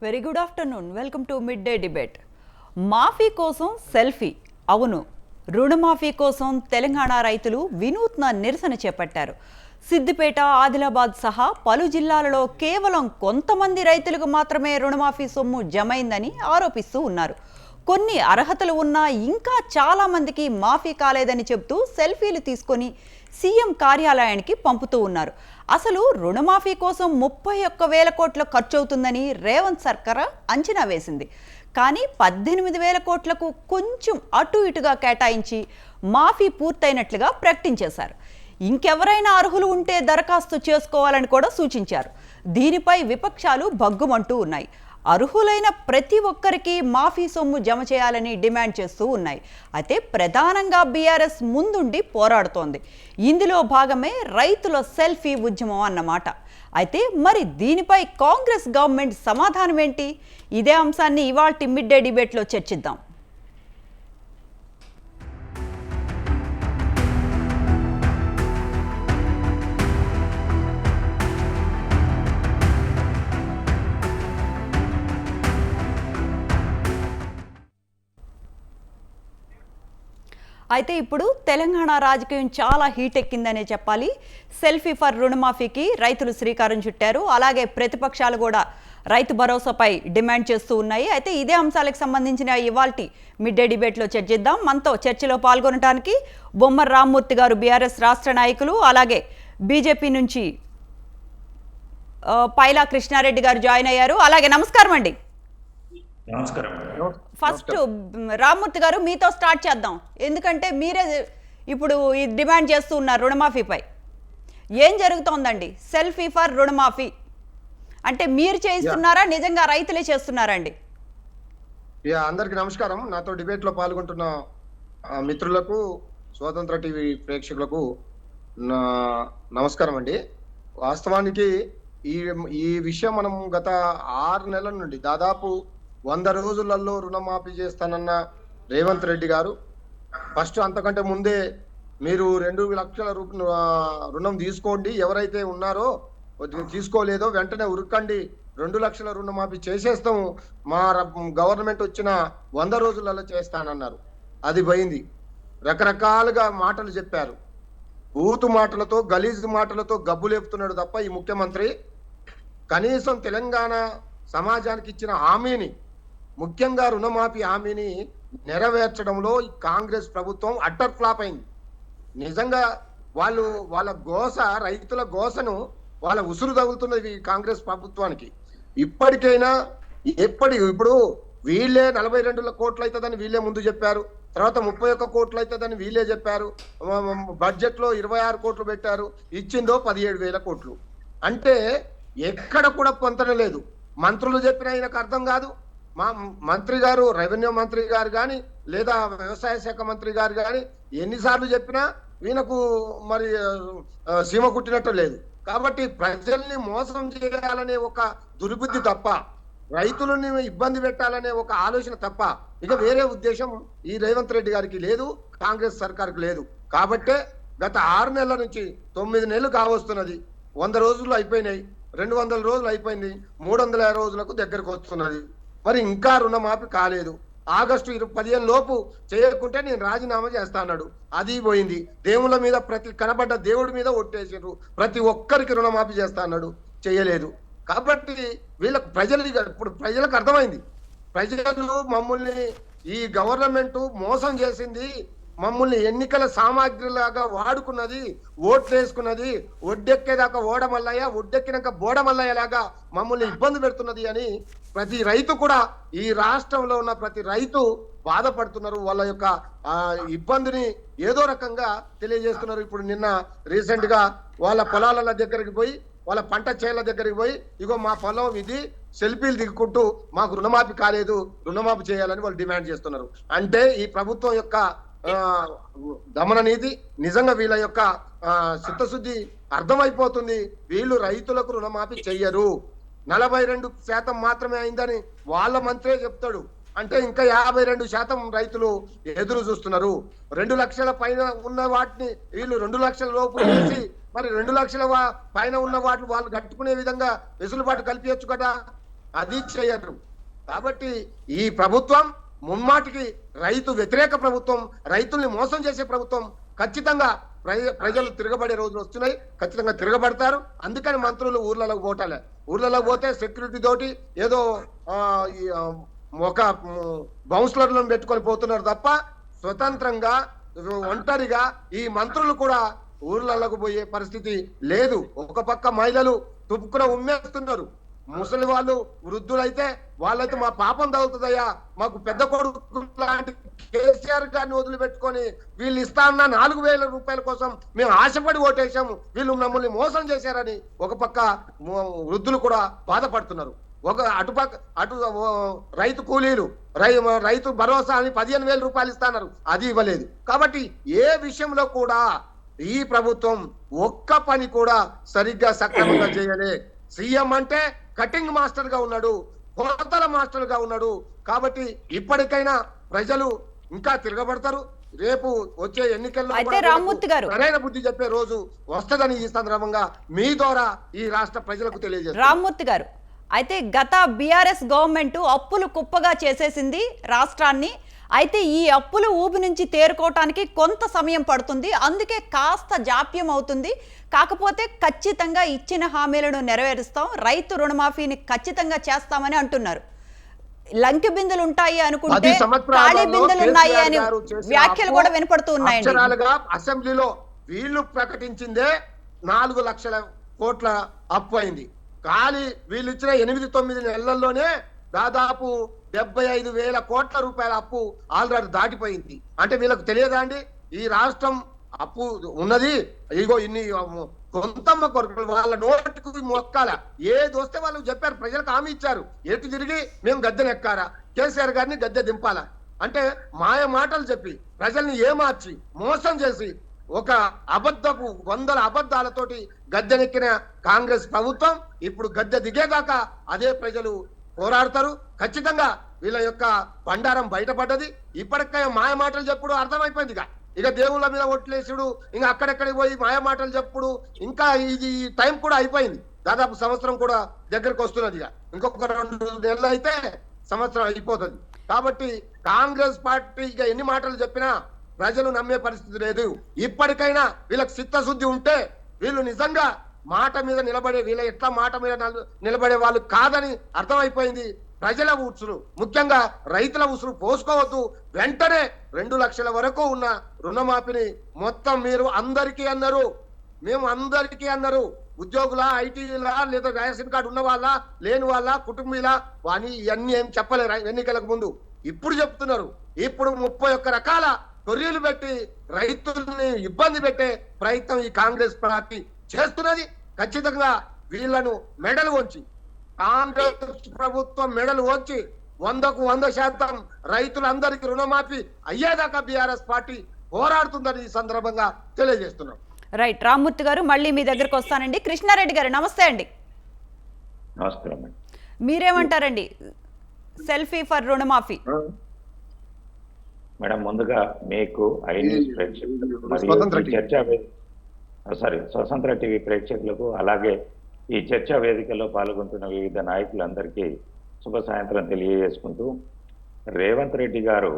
Very good afternoon. Welcome to mid day debate. మాఫీ కోసం selfie. అవును, రుణమాఫీ కోసం తెలంగాణ రైతులు వినూత్న నిరసన చేపట్టారు. సిద్దిపేట, ఆదిలాబాద్ సహా పలు జిల్లాలలో కేవలం కొంతమంది రైతులకు మాత్రమే రుణమాఫీ సొమ్ము జమైందని ఆరోపిస్తూ ఉన్నారు. కొన్ని అర్హతలు ఉన్నా ఇంకా చాలా మందికి మాఫీ కాలేదని చెబుతూ సెల్ఫీలు తీసుకొని సీఎం కార్యాలయానికి పంపుతూ ఉన్నారు. అసలు రుణమాఫీ కోసం 31,000 కోట్ల ఖర్చు అవుతుందని రేవంత్ సర్కార్ అంచనా వేసింది. కానీ 18,000 కోట్లకు కొంచెం అటు ఇటుగా కేటాయించి మాఫీ పూర్తయినట్లుగా ప్రకటించేశారు. ఇంకెవరైనా అర్హులు ఉంటే దరఖాస్తు చేసుకోవాలని కూడా సూచించారు. దీనిపై విపక్షాలు భగ్గుమంటూ ఉన్నాయి. అర్హులైన ప్రతి ఒక్కరికి మాఫీ సొమ్ము జమ చేయాలని డిమాండ్ చేస్తూ ఉన్నాయి. అయితే ప్రధానంగా బీఆర్ఎస్ ముందుండి పోరాడుతోంది. ఇందులో భాగమే రైతుల సెల్ఫీ ఉద్యమం అన్నమాట. అయితే మరి దీనిపై కాంగ్రెస్ గవర్నమెంట్ సమాధానం ఏంటి? ఇదే అంశాన్ని ఇవాల్టి మిడ్ డే డిబేట్లో చర్చిద్దాం. అయితే ఇప్పుడు తెలంగాణ రాజకీయం చాలా హీట్ ఎక్కిందనే చెప్పాలి. సెల్ఫీ ఫర్ రుణమాఫీకి రైతులు శ్రీకారం చుట్టారు. అలాగే ప్రతిపక్షాలు కూడా రైతు భరోసాపై డిమాండ్ చేస్తూ ఉన్నాయి. అయితే ఇదే అంశాలకు సంబంధించిన ఇవాల్టి మిడ్ డే డిబేట్లో చర్చిద్దాం. మనతో చర్చలో పాల్గొనడానికి బొమ్మర రామ్మూర్తి గారు, బీఆర్ఎస్ రాష్ట్ర నాయకులు, అలాగే బీజేపీ నుంచి పైలా కృష్ణారెడ్డి గారు జాయిన్ అయ్యారు. అలాగే నమస్కారం అండి. నమస్కారం. ఫస్ట్ రామ్మూర్తి గారు మీతో స్టార్ట్ చేద్దాం. ఎందుకంటే మీరే ఇప్పుడు ఈ డిమాండ్ చేస్తూ ఉన్నారు రుణమాఫీపై. ఏం జరుగుతోందండి? సెల్ఫీ ఫర్ రుణమాఫీ అంటే మీరు చేయిస్తున్నారా, నిజంగా రైతులే చేస్తున్నారా అండి? అందరికి నమస్కారం. నాతో డిబేట్ లో పాల్గొంటున్న మిత్రులకు, స్వతంత్ర టీవీ ప్రేక్షకులకు నమస్కారం అండి. వాస్తవానికి ఈ విషయం మనం గత 6 నెలల నుండి దాదాపు 100 రోజులలో రుణమాఫీ చేస్తానన్న రేవంత్ రెడ్డి గారు ఫస్ట్ అంతకంటే ముందే మీరు 2 లక్షల రుణం తీసుకోండి, ఎవరైతే ఉన్నారో తీసుకోలేదో వెంటనే ఉరకండి, 2 లక్షల రుణమాఫీ చేసేస్తాము, మా గవర్నమెంట్ వచ్చిన 100 రోజులలో చేస్తానన్నారు. అది పోయింది. రకరకాలుగా మాటలు చెప్పారు. బూతు మాటలతో, గలీజు మాటలతో గబ్బు లేపుతున్నాడు తప్ప ఈ ముఖ్యమంత్రి కనీసం తెలంగాణ సమాజానికి ఇచ్చిన హామీని, ముఖ్యంగా రుణమాఫీ హామీని నెరవేర్చడంలో ఈ కాంగ్రెస్ ప్రభుత్వం అట్టర్ ఫ్లాప్ అయింది. నిజంగా వాళ్ళ గోస, రైతుల గోసను వాళ్ళ ఉసురు తగులుతున్నది కాంగ్రెస్ ప్రభుత్వానికి. ఇప్పటికైనా ఇప్పుడు వీళ్ళే 42 కోట్లు అవుతుందని వీళ్ళే ముందు చెప్పారు, తర్వాత 31 కోట్లు అవుతుందని వీళ్ళే చెప్పారు, బడ్జెట్ లో 26 కోట్లు పెట్టారు, ఇచ్చిందో 17,000 కోట్లు. అంటే ఎక్కడ కూడా పొంతన లేదు. మంత్రులు చెప్పినా ఆయనకు అర్థం కాదు. మా మంత్రి గారు, రెవెన్యూ మంత్రి గారు కానీ లేదా వ్యవసాయ శాఖ మంత్రి గారు కానీ ఎన్నిసార్లు చెప్పినా ఈయనకు మరి సీమ కుట్టినట్టు లేదు. కాబట్టి ప్రజల్ని మోసం చేయాలనే ఒక దుర్బుద్ధి తప్ప, రైతులని ఇబ్బంది పెట్టాలనే ఒక ఆలోచన తప్ప ఇక వేరే ఉద్దేశం ఈ రేవంత్ రెడ్డి గారికి లేదు, కాంగ్రెస్ సర్కార్కి లేదు. కాబట్టే గత 6 నెలల నుంచి 9 నెలలు కావస్తున్నది. 100 రోజులు అయిపోయినాయి, 200 రోజులు అయిపోయింది, 350 రోజులకు దగ్గరకు వస్తున్నది. మరి ఇంకా రుణమాఫీ కాలేదు. ఆగస్టు 15 లోపు చేయకుంటే నేను రాజీనామా చేస్తా అన్నాడు. అది పోయింది. దేవుళ్ళ మీద, ప్రతి కనబడ్డ దేవుడి మీద ఒట్టేసారు, ప్రతి ఒక్కరికి రుణమాఫీ చేస్తా అన్నాడు, చేయలేదు. కాబట్టి ఇప్పుడు ప్రజలకు అర్థమైంది. ప్రజలు మమ్మల్ని ఈ గవర్నమెంట్ మోసం చేసింది, మమ్మల్ని ఎన్నికల సామాగ్రిలాగా వాడుకున్నది, ఓట్లు వేసుకున్నది, ఒడ్డెక్కేదాకా ఓడమల్లయ్య, ఒడ్డెక్కినాక బోడమల్లయ్య లాగా మమ్మల్ని ఇబ్బంది పెడుతున్నది అని ప్రతి రైతు కూడా, ఈ రాష్ట్రంలో ఉన్న ప్రతి రైతు బాధపడుతున్నారు. వాళ్ళ యొక్క ఇబ్బందిని ఏదో రకంగా తెలియజేస్తున్నారు. ఇప్పుడు నిన్న రీసెంట్ గా వాళ్ళ పొలాల దగ్గరికి పోయి, వాళ్ళ పంట చేల దగ్గరికి పోయి, ఇగో మా పొలం ఇది, సెల్ఫీలు దిగుకుంటూ మాకు రుణమాఫీ కాలేదు, రుణమాఫీ చేయాలని వాళ్ళు డిమాండ్ చేస్తున్నారు. అంటే ఈ ప్రభుత్వం యొక్క దమన నీతి, నిజంగా వీళ్ళ యొక్క చిత్తశుద్ధి అర్థమైపోతుంది. వీళ్ళు రైతులకు రుణమాఫీ చెయ్యరు, 42% మాత్రమే అయిందని వాళ్ళ మంత్రే చెప్తాడు. అంటే ఇంకా 52% రైతులు ఎదురు చూస్తున్నారు. 2 లక్షల పైన ఉన్న వాటిని వీళ్ళు 2 లక్షల లోపు చేసి, మరి 2 లక్షల పైన ఉన్న వాటిని వాళ్ళు కట్టుకునే విధంగా వెసులుబాటు కల్పించచ్చు కదా. అది చేయరు. కాబట్టి ఈ ప్రభుత్వం ముమ్మాటికి రైతు వ్యతిరేక ప్రభుత్వం, రైతుల్ని మోసం చేసే ప్రభుత్వం. ఖచ్చితంగా ప్రజలు తిరగబడే రోజులు వస్తున్నాయి, ఖచ్చితంగా తిరగబడతారు. అందుకని మంత్రులు ఊర్లలోకి పోటాలే. ఊర్లలోకి పోతే సెక్యూరిటీ తోటి ఏదో ఒక బౌన్సర్లను పెట్టుకొని పోతున్నారు తప్ప స్వతంత్రంగా ఒంటరిగా ఈ మంత్రులు కూడా ఊర్లలోకి పోయే పరిస్థితి లేదు. ఒక పక్క మహిళలు తుప్పుకున ఉమ్మేస్తున్నారు, ముసలి వాళ్ళు వృద్ధులైతే వాళ్ళైతే మా పాపం తగ్గుతుందయ్యా, మాకు పెద్ద కొడుకు లాంటి కేసీఆర్ గారిని వదిలిపెట్టుకొని వీళ్ళు ఇస్తా అన్న 4,000 రూపాయల కోసం మేము ఆశపడి ఓటేసాము, వీళ్ళు మమ్మల్ని మోసం చేశారని ఒక పక్క వృద్ధులు కూడా బాధపడుతున్నారు. అటు రైతు కూలీలు రైతు భరోసా అని 15,000 రూపాయలు ఇస్తున్నారు, అది ఇవ్వలేదు. కాబట్టి ఏ విషయంలో కూడా ఈ ప్రభుత్వం ఒక్క పని కూడా సరిగ్గా సక్రమంగా చేయలే. సీఎం అంటే కటింగ్ మాస్టర్ గా ఉన్నాడు, కోతల మాస్టర్ గా ఉన్నాడు. కాబట్టి ఇప్పటికైనా ప్రజలు ఇంకా తిరగబడతారు. రేపు వచ్చే ఎన్నికల్లో సరైన బుద్ధి చెప్పే రోజు వస్తుందని ఈ సందర్భంగా మీ ద్వారా ఈ రాష్ట్ర ప్రజలకు తెలియజేస్తారు. రామ్మూర్తి గారు, అయితే గత బీఆర్ఎస్ గవర్నమెంట్ అప్పులు కుప్పగా చేసేసింది రాష్ట్రాన్ని. అయితే ఈ అప్పుల ఊబి నుంచి తేరుకోవటానికి కొంత సమయం పడుతుంది, అందుకే కాస్త జాప్యం అవుతుంది. కాకపోతే ఖచ్చితంగా ఇచ్చిన హామీలను నెరవేరుస్తాం, రైతు రుణమాఫీని ఖచ్చితంగా చేస్తామని అంటున్నారు. లంకె బిందులు ఉంటాయి అనుకుంటే ఖాళీ బిందులు ఉన్నాయి అని వ్యాఖ్యలు కూడా వినపడుతూ ఉన్నాయండి. అసెంబ్లీలో వీళ్ళు ప్రకటించిందే 4 లక్షల కోట్ల అప్పు అయింది. ఖాళీ వీళ్ళు ఇచ్చిన 8-9 నెలల్లోనే దాదాపు 75,000 కోట్ల రూపాయల అప్పు ఆల్రెడీ దాటిపోయింది. అంటే వీళ్ళకు తెలియదా అండి ఈ రాష్ట్రం అప్పు ఉన్నది? ఇగో ఇన్ని కొంతమ్మ కొరకు వాళ్ళ నోటికి మొక్కాల, ఏది వస్తే వాళ్ళు చెప్పారు, ప్రజలకు హామీ ఇచ్చారు. ఎటు తిరిగి మేము గద్దెనెక్కారా, కేసీఆర్ గారిని గద్దె దింపాలా అంటే మాయ మాటలు చెప్పి ప్రజల్ని ఏమార్చి మోసం చేసి ఒక అబద్ధపు 100 అబద్ధాలతోటి గద్దెనెక్కిన కాంగ్రెస్ ప్రభుత్వం ఇప్పుడు గద్దె దిగేదాకా అదే ప్రజలు పోరాడతారు. ఖచ్చితంగా వీళ్ళ యొక్క బండారం బయటపడ్డది. ఇప్పటికే మాయ మాటలు చెప్పుడు అర్థమైపోయింది. ఇక దేవుళ్ళ మీద ఒట్లేసుడు, ఇంకా అక్కడెక్కడికి పోయి మాయ మాటలు చెప్పుడు, ఇంకా ఇది టైం కూడా అయిపోయింది. దాదాపు సంవత్సరం కూడా దగ్గరకు వస్తున్నది. ఇంకొక 2 నెలలు అయితే సంవత్సరం అయిపోతుంది. కాబట్టి కాంగ్రెస్ పార్టీ ఇక ఎన్ని మాటలు చెప్పినా ప్రజలు నమ్మే పరిస్థితి లేదు. ఇప్పటికైనా వీళ్ళకి చిత్తశుద్ధి ఉంటే వీళ్ళు నిజంగా మాట మీద నిలబడే, వీళ్ళ ఎట్లా మాట మీద నిలబడే వాళ్ళు కాదని అర్థమైపోయింది. ప్రజల ఉసురు, ముఖ్యంగా రైతుల ఉసురు పోసుకోవద్దు. వెంటనే 2 లక్షల వరకు ఉన్న రుణమాఫీని మొత్తం మీరు అందరికీ అన్నారు, మేము అందరికీ అన్నారు. ఉద్యోగుల, ఐటీలా, లేదా రేషన్ కార్డు ఉన్న వాళ్ళ, లేని వాళ్ళ, కుటుంబీలా అని ఇవన్నీ ఏం చెప్పలేరు ఎన్నికలకు ముందు. ఇప్పుడు చెప్తున్నారు. ఇప్పుడు 31 రకాల కొర్రీలు పెట్టి రైతుల్ని ఇబ్బంది పెట్టే ప్రయత్నం ఈ కాంగ్రెస్ పార్టీ చేస్తున్నది. ఖచ్చితంగా వీళ్లను మెడలు వంచి, కాంగ్రెస్ ప్రభుత్వం మెడలు వంచి 100కు 100% రైతులందరికీ రుణమాఫీ అయ్యేదాకా బీఆర్ఎస్ పార్టీ పోరాడుతుందని ఈ సందర్భంగా తెలియజేస్తున్నాం. రైట్, రామ్మూర్తి గారు మళ్ళీ మీ దగ్గరకు వస్తానండి. కృష్ణారెడ్డి గారు నమస్తే అండి. నమస్కారం. మీరేమంటారండి సెల్ఫీ ఫర్ రుణమాఫీ? మేడం, ముందుగా మీకు ఐన్యూస్ ప్రేక్షకులకు మరియు స్వతంత్ర టీవీ ప్రేక్షకులకు, అలాగే ఈ చర్చా వేదికలో పాల్గొంటున్న వివిధ నాయకులందరికీ శుభ సాయంత్రం తెలియజేసుకుంటూ, రేవంత్ రెడ్డి గారు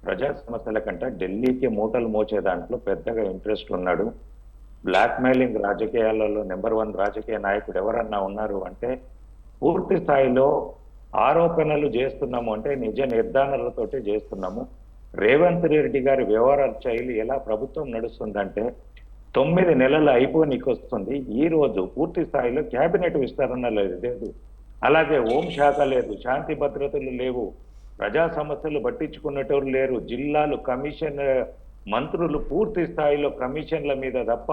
ప్రజా సమస్యల కంటే ఢిల్లీకి మూటలు మోచే దాంట్లో పెద్దగా ఇంట్రెస్ట్ ఉన్నాడు. బ్లాక్ మెయిలింగ్ రాజకీయాలలో నెంబర్ 1 రాజకీయ నాయకుడు ఎవరన్నా ఉన్నారు అంటే పూర్తి స్థాయిలో ఆరోపణలు చేస్తున్నాము అంటే నిజ నిర్ధారణలతోటి చేస్తున్నాము. రేవంత్ రెడ్డి గారి వ్యవహార శైలి ఎలా ప్రభుత్వం నడుస్తుందంటే 9 నెలలు అయిపోనికి వస్తుంది. ఈ రోజు పూర్తి స్థాయిలో కేబినెట్ విస్తరణ లేదు, అలాగే హోం శాఖ లేదు, శాంతి భద్రతలు లేవు, ప్రజా సమస్యలు పట్టించుకునేటోరు లేరు. జిల్లాలు కమిషన్ మంత్రులు పూర్తి స్థాయిలో కమిషన్ల మీద తప్ప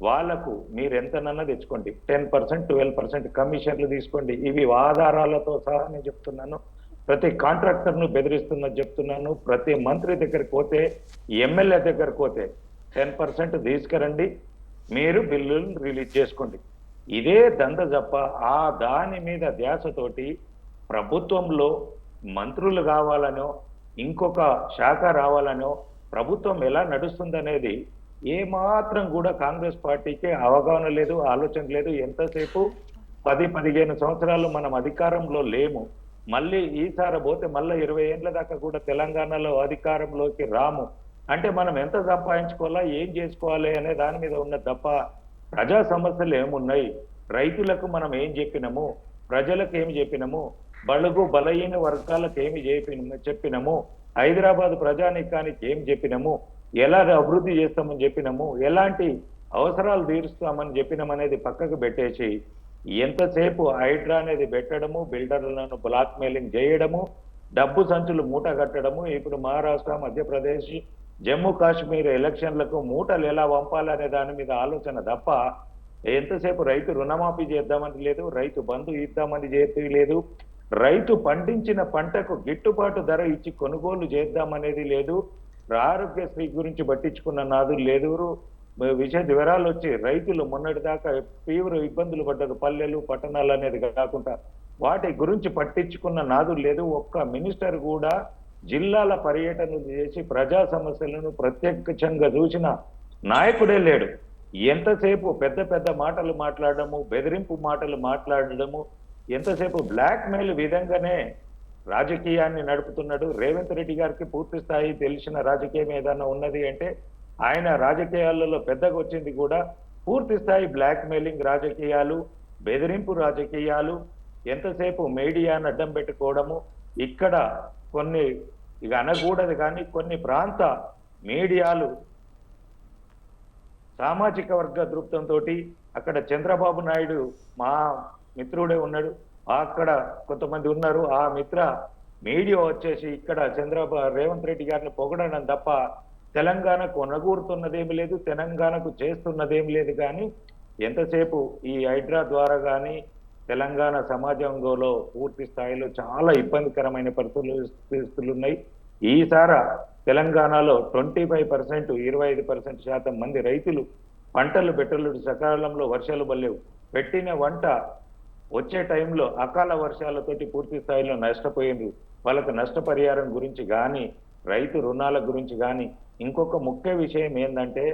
వాళ్లకు మీరు ఎంతనన్నా తెచ్చుకోండి, 10%, 12% కమిషన్లు తీసుకోండి. ఇవి ఆధారాలతో సహా నేను చెప్తున్నాను. ప్రతి కాంట్రాక్టర్ను బెదిరిస్తున్నది చెప్తున్నాను. ప్రతి మంత్రి దగ్గరికి పోతే, ఎమ్మెల్యే దగ్గరకు పోతే 10% తీసుకురండి, మీరు బిల్లులు రిలీజ్ చేసుకోండి. ఇదే దంద తప్ప ఆ దాని మీద ధ్యాసతోటి ప్రభుత్వంలో మంత్రులు కావాలనో ఇంకొక శాఖ రావాలనో ప్రభుత్వం ఎలా నడుస్తుందనేది ఏమాత్రం కూడా కాంగ్రెస్ పార్టీకి అవగాహన లేదు, ఆలోచన లేదు. ఎంతసేపు 10-15 సంవత్సరాలు మనం అధికారంలో లేము. మళ్ళీ ఈసారి పోతే మళ్ళీ 20 ఏళ్ల దాకా కూడా తెలంగాణలో అధికారంలోకి రాము అంటే మనం ఎంత సంపాదించుకోవాలా, ఏం చేసుకోవాలి అనే దాని మీద ఉన్న తప్ప ప్రజా సమస్యలు ఏమున్నాయి, రైతులకు మనం ఏం చెప్పినాము, ప్రజలకు ఏమి చెప్పినాము, బడుగు బలహీన వర్గాలకు ఏమి చెప్పినాము, హైదరాబాద్ ప్రజానీకానికి ఏం చెప్పినాము, ఎలా అభివృద్ధి చేస్తామని చెప్పినాము, ఎలాంటి అవసరాలు తీరుస్తామని చెప్పినామనేది పక్కకు పెట్టేసి ఎంతసేపు హైడ్రా అనేది పెట్టడము, బిల్డర్లను బ్లాక్ మెయిలింగ్ చేయడము, డబ్బు సంచులు మూట కట్టడము. ఇప్పుడు మహారాష్ట్ర, మధ్యప్రదేశ్, జమ్మూ కాశ్మీర్ ఎలక్షన్లకు మూటలు ఎలా పంపాలనే దాని మీద ఆలోచన తప్ప ఎంతసేపు రైతు రుణమాఫీ చేద్దామని లేదు, రైతు బంధు ఇద్దామని చెప్పి లేదు, రైతు పండించిన పంటకు గిట్టుబాటు ధర ఇచ్చి కొనుగోలు చేద్దామనేది లేదు, ఆరోగ్యశ్రీ గురించి పట్టించుకున్న నాదు లేదు. విషయ వివరాలు వచ్చి రైతులు మొన్నటి దాకా తీవ్ర ఇబ్బందులు పడ్డారు, పల్లెలు పట్టణాలు అనేది కాకుండా వాటి గురించి పట్టించుకున్న నాదు లేదు. ఒక్క మినిస్టర్ కూడా జిల్లాల పర్యటనలు చేసి ప్రజా సమస్యలను ప్రత్యక్షంగా చూసిన నాయకుడే లేడు. ఎంతసేపు పెద్ద పెద్ద మాటలు మాట్లాడడము, బెదిరింపు మాటలు మాట్లాడడము, ఎంతసేపు బ్లాక్ మెయిల్ విధంగానే రాజకీయాన్ని నడుపుతున్నాడు. రేవంత్ రెడ్డి గారికి పూర్తి స్థాయి తెలిసిన రాజకీయం ఏదైనా ఉన్నది అంటే ఆయన రాజకీయాలలో పెద్దగా వచ్చింది కూడా పూర్తి స్థాయి బ్లాక్ మెయిలింగ్ రాజకీయాలు, బెదిరింపు రాజకీయాలు, ఎంతసేపు మీడియాను అడ్డం పెట్టుకోవడము. ఇక్కడ కొన్ని ఇక అనకూడదు కానీ కొన్ని ప్రాంత మీడియాలు సామాజిక వర్గ దృక్పథంతో అక్కడ చంద్రబాబు నాయుడు మా మిత్రుడే ఉన్నాడు, అక్కడ కొంతమంది ఉన్నారు, ఆ మిత్ర మీడియా వచ్చేసి ఇక్కడ రేవంత్ రెడ్డి గారిని పొగడడం తప్ప తెలంగాణకు కొనగూరుతున్నదేమి లేదు, తెలంగాణకు చేస్తున్నదేమి లేదు. కానీ ఎంతసేపు ఈ హైడ్రా ద్వారా కానీ తెలంగాణ సమాజంలో పూర్తి స్థాయిలో చాలా ఇబ్బందికరమైన పరిస్థితులు ఉన్నాయి. ఈసారి తెలంగాణలో 25%, 25% మంది రైతులు పంటలు పెట్టలు సకాలంలో వర్షాలు పడలేవు, పెట్టిన వంట వచ్చే టైంలో అకాల వర్షాలతోటి పూర్తి స్థాయిలో నష్టపోయింది. వాళ్ళకు నష్టపరిహారం గురించి కానీ, రైతు రుణాల గురించి కానీ. ఇంకొక ముఖ్య విషయం ఏంటంటే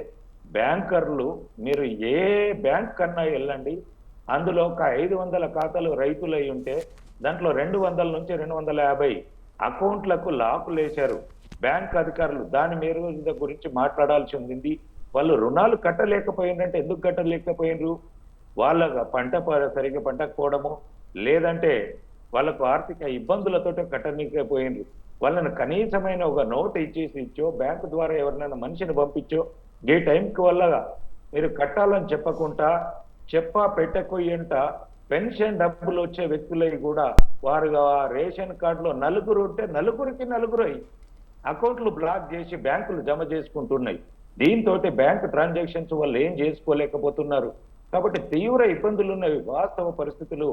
బ్యాంకర్లు, మీరు ఏ బ్యాంక్ కన్నా వెళ్ళండి, అందులో ఒక 500 ఖాతాలు రైతులై ఉంటే దాంట్లో 200 నుంచి 250 అకౌంట్లకు లాకులు వేశారు బ్యాంక్ అధికారులు. దాని మీద గురించి మాట్లాడాల్సి ఉంది. వాళ్ళు రుణాలు కట్టలేకపోయిందంటే ఎందుకు కట్టలేకపోయినరు? వాళ్ళ పంట సరిగ్గా పంటకపోవడము, లేదంటే వాళ్ళకు ఆర్థిక ఇబ్బందులతో కట్టలేకపోయినరు. వాళ్ళని కనీసమైన ఒక నోట్ ఇచ్చో, బ్యాంకు ద్వారా ఎవరినైనా మనిషిని పంపించో, ఏ టైంకి వల్ల మీరు కట్టాలని చెప్పకుండా పెట్టకొయ్యంట పెన్షన్ డబ్బులు వచ్చే వ్యక్తులకి కూడా వారు రేషన్ కార్డులో 4 ఉంటే 4కి అకౌంట్లు బ్లాక్ చేసి బ్యాంకులు జమ చేసుకుంటున్నాయి. దీంతో బ్యాంక్ ట్రాన్సాక్షన్స్ వాళ్ళు ఏం చేసుకోలేకపోతున్నారు. కాబట్టి తీవ్ర ఇబ్బందులు ఉన్నవి. వాస్తవ పరిస్థితులు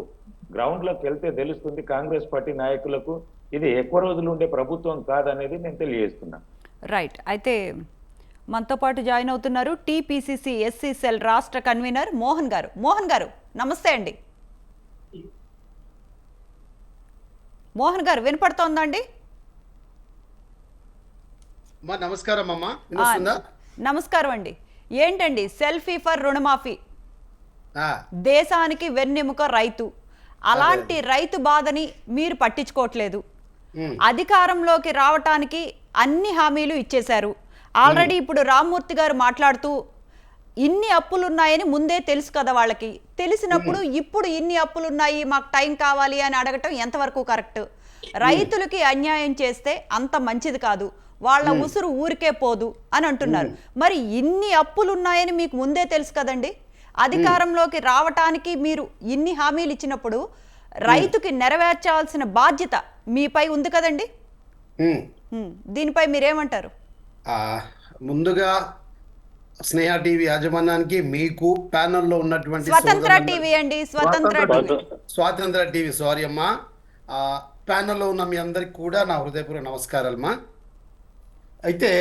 గ్రౌండ్లోకి వెళ్తే తెలుస్తుంది కాంగ్రెస్ పార్టీ నాయకులకు. ఇది ఎక్కువ రోజులు ఉండే ప్రభుత్వం కాదనేది నేను తెలియజేస్తున్నా. రైట్. అయితే మనతో పాటు జాయిన్ అవుతున్నారు టీపీసీసీ ఎస్సీ సెల్ రాష్ట్ర కన్వీనర్ మోహన్ గారు. మోహన్ గారు నమస్తే అండి. మోహన్ గారు వినపడుతోందండి? నమస్కారం అమ్మా. నమస్కారం అండి. ఏంటండి సెల్ఫీ ఫర్ రుణమాఫీ? దేశానికి వెన్నెముక రైతు. అలాంటి రైతు బాధని మీరు పట్టించుకోవట్లేదు. అధికారంలోకి రావటానికి అన్ని హామీలు ఇచ్చేశారు. ఆల్రెడీ ఇప్పుడు రామ్మూర్తి గారు మాట్లాడుతూ ఇన్ని అప్పులున్నాయని ముందే తెలుసు కదా వాళ్ళకి. తెలిసినప్పుడు ఇప్పుడు ఇన్ని అప్పులున్నాయి మాకు టైం కావాలి అని అడగటం ఎంతవరకు కరెక్ట్? రైతులకి అన్యాయం చేస్తే అంత మంచిది కాదు, వాళ్ళ ఉసురు ఊరికే పోదు అని అంటున్నారు. మరి ఇన్ని అప్పులున్నాయని మీకు ముందే తెలుసు కదండి. అధికారంలోకి రావటానికి మీరు ఇన్ని హామీలు ఇచ్చినప్పుడు రైతుకి నెరవేర్చాల్సిన బాధ్యత మీపై ఉంది కదండి. దీనిపై మీరేమంటారు? ముందుగా స్నేహ టీవీ యాజమాన్యానికి, మీకు ప్యానెల్లో ఉన్నటువంటి స్వతంత్ర టీవీ అండి, స్వాతంత్ర టీవీ సారీ అమ్మా, ప్యానెల్లో ఉన్న మీ అందరికి కూడా నా హృదయపూర్వక నమస్కారాలమ్మా. అయితే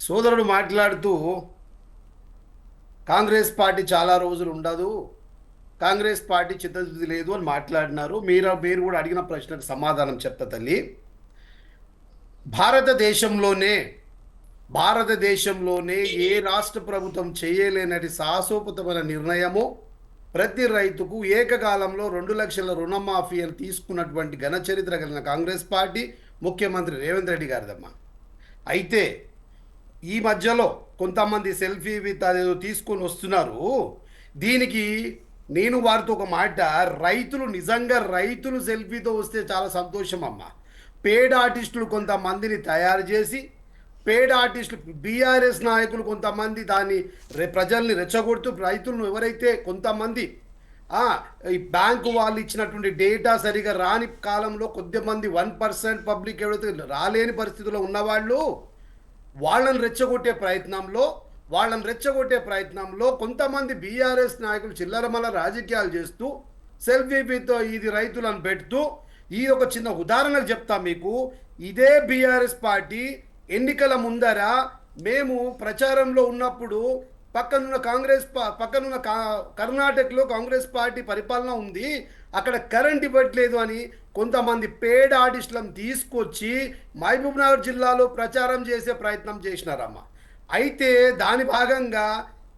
సోదరుడు మాట్లాడుతూ కాంగ్రెస్ పార్టీ చాలా రోజులు ఉండదు, కాంగ్రెస్ పార్టీ చిత్తశుద్ధి లేదు అని మాట్లాడినారు. మీరు కూడా అడిగిన ప్రశ్నకు సమాధానం చెప్తా తల్లి. భారతదేశంలోనే ఏ రాష్ట్ర ప్రభుత్వం చేయలేనటి సాహసోపతమైన నిర్ణయము ప్రతి రైతుకు ఏకకాలంలో 2 లక్షల రుణమాఫీ అని తీసుకున్నటువంటి ఘన చరిత్ర కలిగిన కాంగ్రెస్ పార్టీ ముఖ్యమంత్రి రేవంత్ రెడ్డి గారిదమ్మా. అయితే ఈ మధ్యలో కొంతమంది సెల్ఫీ విత్ అదేదో తీసుకొని వస్తున్నారు. దీనికి నేను వారితో ఒక మాట, రైతులు నిజంగా రైతులు సెల్ఫీతో వస్తే చాలా సంతోషం అమ్మ. పేడ్ ఆర్టిస్టులు కొంతమందిని తయారు చేసి, పేడ్ ఆర్టిస్టులు బీఆర్ఎస్ నాయకులు కొంతమంది దాన్ని ప్రజల్ని రెచ్చగొడుతూ, రైతులను ఎవరైతే కొంతమంది ఈ బ్యాంకు వాళ్ళు ఇచ్చినటువంటి డేటా సరిగా రాని కాలంలో కొద్దిమంది 1% పబ్లిక్ ఎవరైతే రాలేని పరిస్థితిలో ఉన్నవాళ్ళు వాళ్ళని రెచ్చగొట్టే ప్రయత్నంలో కొంతమంది బీఆర్ఎస్ నాయకులు చిల్లరమల్ల రాజకీయాలు చేస్తూ సెల్ఫీతో ఇది రైతులను పెడుతూ, ఈ ఒక చిన్న ఉదాహరణలు చెప్తా మీకు. ఇదే బీఆర్ఎస్ పార్టీ ఎన్నికల ముందర మేము ప్రచారంలో ఉన్నప్పుడు పక్కనున్న కర్ణాటకలో కాంగ్రెస్ పార్టీ పరిపాలన ఉంది, అక్కడ కరెంట్ ఇవ్వట్లేదు అని కొంతమంది పేడ్ ఆర్టిస్టులను తీసుకొచ్చి మహబూబ్నగర్ జిల్లాలో ప్రచారం చేసే ప్రయత్నం చేసినారమ్మ. అయితే దాని భాగంగా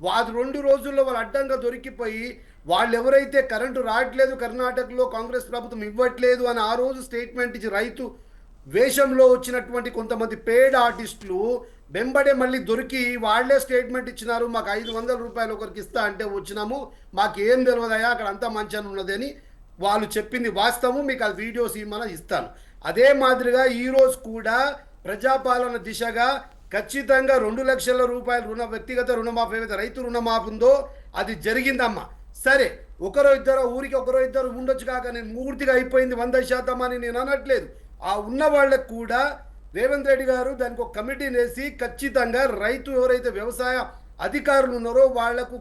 2 రోజుల్లో వాళ్ళు అడ్డంగా దొరికిపోయి, వాళ్ళు ఎవరైతే కరెంటు రావట్లేదు కర్ణాటకలో కాంగ్రెస్ ప్రభుత్వం ఇవ్వట్లేదు అని ఆ రోజు స్టేట్మెంట్ ఇచ్చి రైతు వేషంలో వచ్చినటువంటి కొంతమంది పేడ్ ఆర్టిస్టులు వెంబడే మళ్ళీ దొరికి వాళ్లే స్టేట్మెంట్ ఇచ్చినారు, మాకు 500 రూపాయలు ఒకరికి ఇస్తా అంటే వచ్చినాము, మాకు ఏం తెలియదయా అక్కడ అంతా మంచిగా ఉన్నదని వాళ్ళు చెప్పింది వాస్తవం. మీకు ఆ వీడియో సీమన ఇస్తాను. అదే మాదిరిగా ఈరోజు కూడా ప్రజాపాలన దిశగా ఖచ్చితంగా 2 లక్షల రూపాయల వ్యక్తిగత రుణమాఫీ ఏదైతే రైతు రుణమాఫీ ఉందో అది జరిగిందమ్మా. సరే, ఒకరో ఇద్దరు ఉండొచ్చు కాక నేను పూర్తిగా అయిపోయింది 100% అని నేను అనట్లేదు. ఆ ఉన్న వాళ్ళకు కూడా రేవంత్ రెడ్డి గారు దానికి ఒక కమిటీని వేసి ఖచ్చితంగా రైతు ఎవరైతే వ్యవసాయ అధికారులు ఉన్నారో వాళ్లకు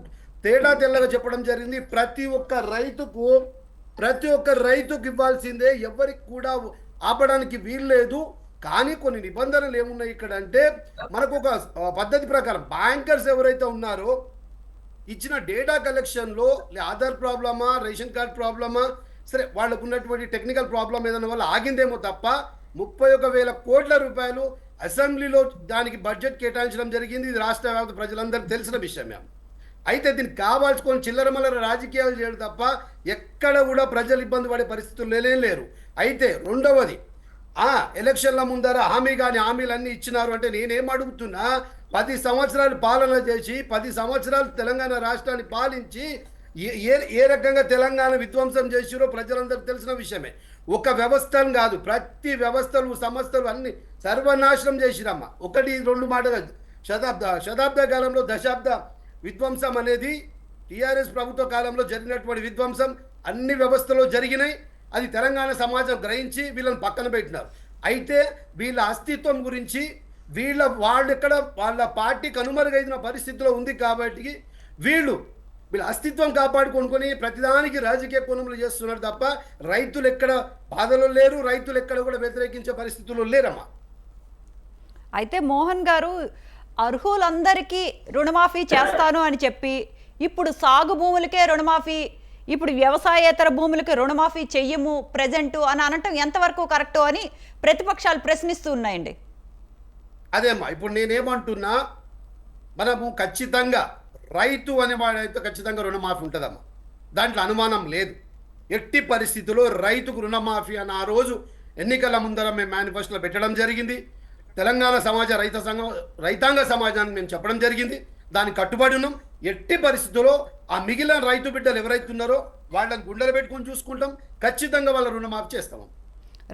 తెల్లగా చెప్పడం జరిగింది. ప్రతి ఒక్క రైతుకు ఇవ్వాల్సిందే, ఎవరికి కూడా ఆపడానికి వీలు లేదు. కానీ కొన్ని నిబంధనలు ఏమున్నాయి ఇక్కడ అంటే, మనకు ఒక పద్ధతి ప్రకారం బ్యాంకర్స్ ఎవరైతే ఉన్నారో ఇచ్చిన డేటా కలెక్షన్లో ఆధార్ ప్రాబ్లమా, రేషన్ కార్డ్ ప్రాబ్లమా, సరే వాళ్ళకు ఉన్నటువంటి టెక్నికల్ ప్రాబ్లం ఏదైనా వల్ల ఆగిందేమో తప్ప 31,000 కోట్ల రూపాయలు అసెంబ్లీలో దానికి బడ్జెట్ కేటాయించడం జరిగింది. ఇది రాష్ట్ర వ్యాప్త ప్రజలందరికీ తెలిసిన విషయమే. అయితే దీనికి కావాల్సుకొని చిల్లరమల్లర రాజకీయాలు చేయడం తప్ప ఎక్కడ కూడా ప్రజలు ఇబ్బంది పడే పరిస్థితులు లేరు. అయితే రెండవది, ఎలక్షన్ల ముందర హామీలన్నీ ఇచ్చినారు అంటే నేనేం అడుగుతున్నా, 10 సంవత్సరాలు పాలన చేసి 10 సంవత్సరాలు తెలంగాణ రాష్ట్రాన్ని పాలించి ఏ రకంగా తెలంగాణ విధ్వంసం చేసిరో ప్రజలందరికీ తెలిసిన విషయమే. ఒక వ్యవస్థను కాదు, ప్రతి వ్యవస్థలు సంస్థలు అన్ని సర్వనాశనం చేసిరమ్మ. 1-2 మాటలు శతాబ్ద కాలంలో దశాబ్ద విధ్వంసం అనేది టీఆర్ఎస్ ప్రభుత్వ కాలంలో జరిగినటువంటి విధ్వంసం అన్ని వ్యవస్థలో జరిగినాయి. అది తెలంగాణ సమాజం గ్రహించి వీళ్ళని పక్కన పెట్టినారు. అయితే వీళ్ళ అస్తిత్వం గురించి వాళ్ళ పార్టీ కనుమరుగైన పరిస్థితిలో ఉంది కాబట్టి వీళ్ళ అస్తిత్వం కాపాడుకొని ప్రతిదానికి రాజకీయ కోణంలో చేస్తున్నారు తప్ప రైతులు ఎక్కడ బాధలో లేరు, రైతులు ఎక్కడ కూడా వ్యతిరేకించే పరిస్థితుల్లో లేరమ్మా. అయితే మోహన్ గారు, అర్హులందరికీ రుణమాఫీ చేస్తాను అని చెప్పి ఇప్పుడు సాగు భూములకే రుణమాఫీ, ఇప్పుడు వ్యవసాయేతర భూములకి రుణమాఫీ చెయ్యము ప్రజెంటు అని అనటం ఎంతవరకు కరెక్టు అని ప్రతిపక్షాలు ప్రశ్నిస్తూ ఉన్నాయండి. అదేమ్మా, ఇప్పుడు నేనేమంటున్నా, మనము ఖచ్చితంగా రైతు అనేవాడైతే ఖచ్చితంగా రుణమాఫీ ఉంటుందమ్మా, దాంట్లో అనుమానం లేదు. ఎట్టి పరిస్థితుల్లో రైతుకు రుణమాఫీ అని ఆ రోజు ఎన్నికల ముందర మేము మేనిఫెస్టోలో పెట్టడం జరిగింది. తెలంగాణ రైతాంగ సమాజానికి మేము చెప్పడం జరిగింది, దానికి కట్టుబడి ఉన్నాం. ఎట్టి పరిస్థితుల్లో ఆ మిగిలిన రైతు బిడ్డలు ఎవరైతే ఉన్నారో వాళ్ళని గుండెలు పెట్టుకొని చూసుకుంటాం, ఖచ్చితంగా వాళ్ళ రుణమాఫీ చేస్తాం.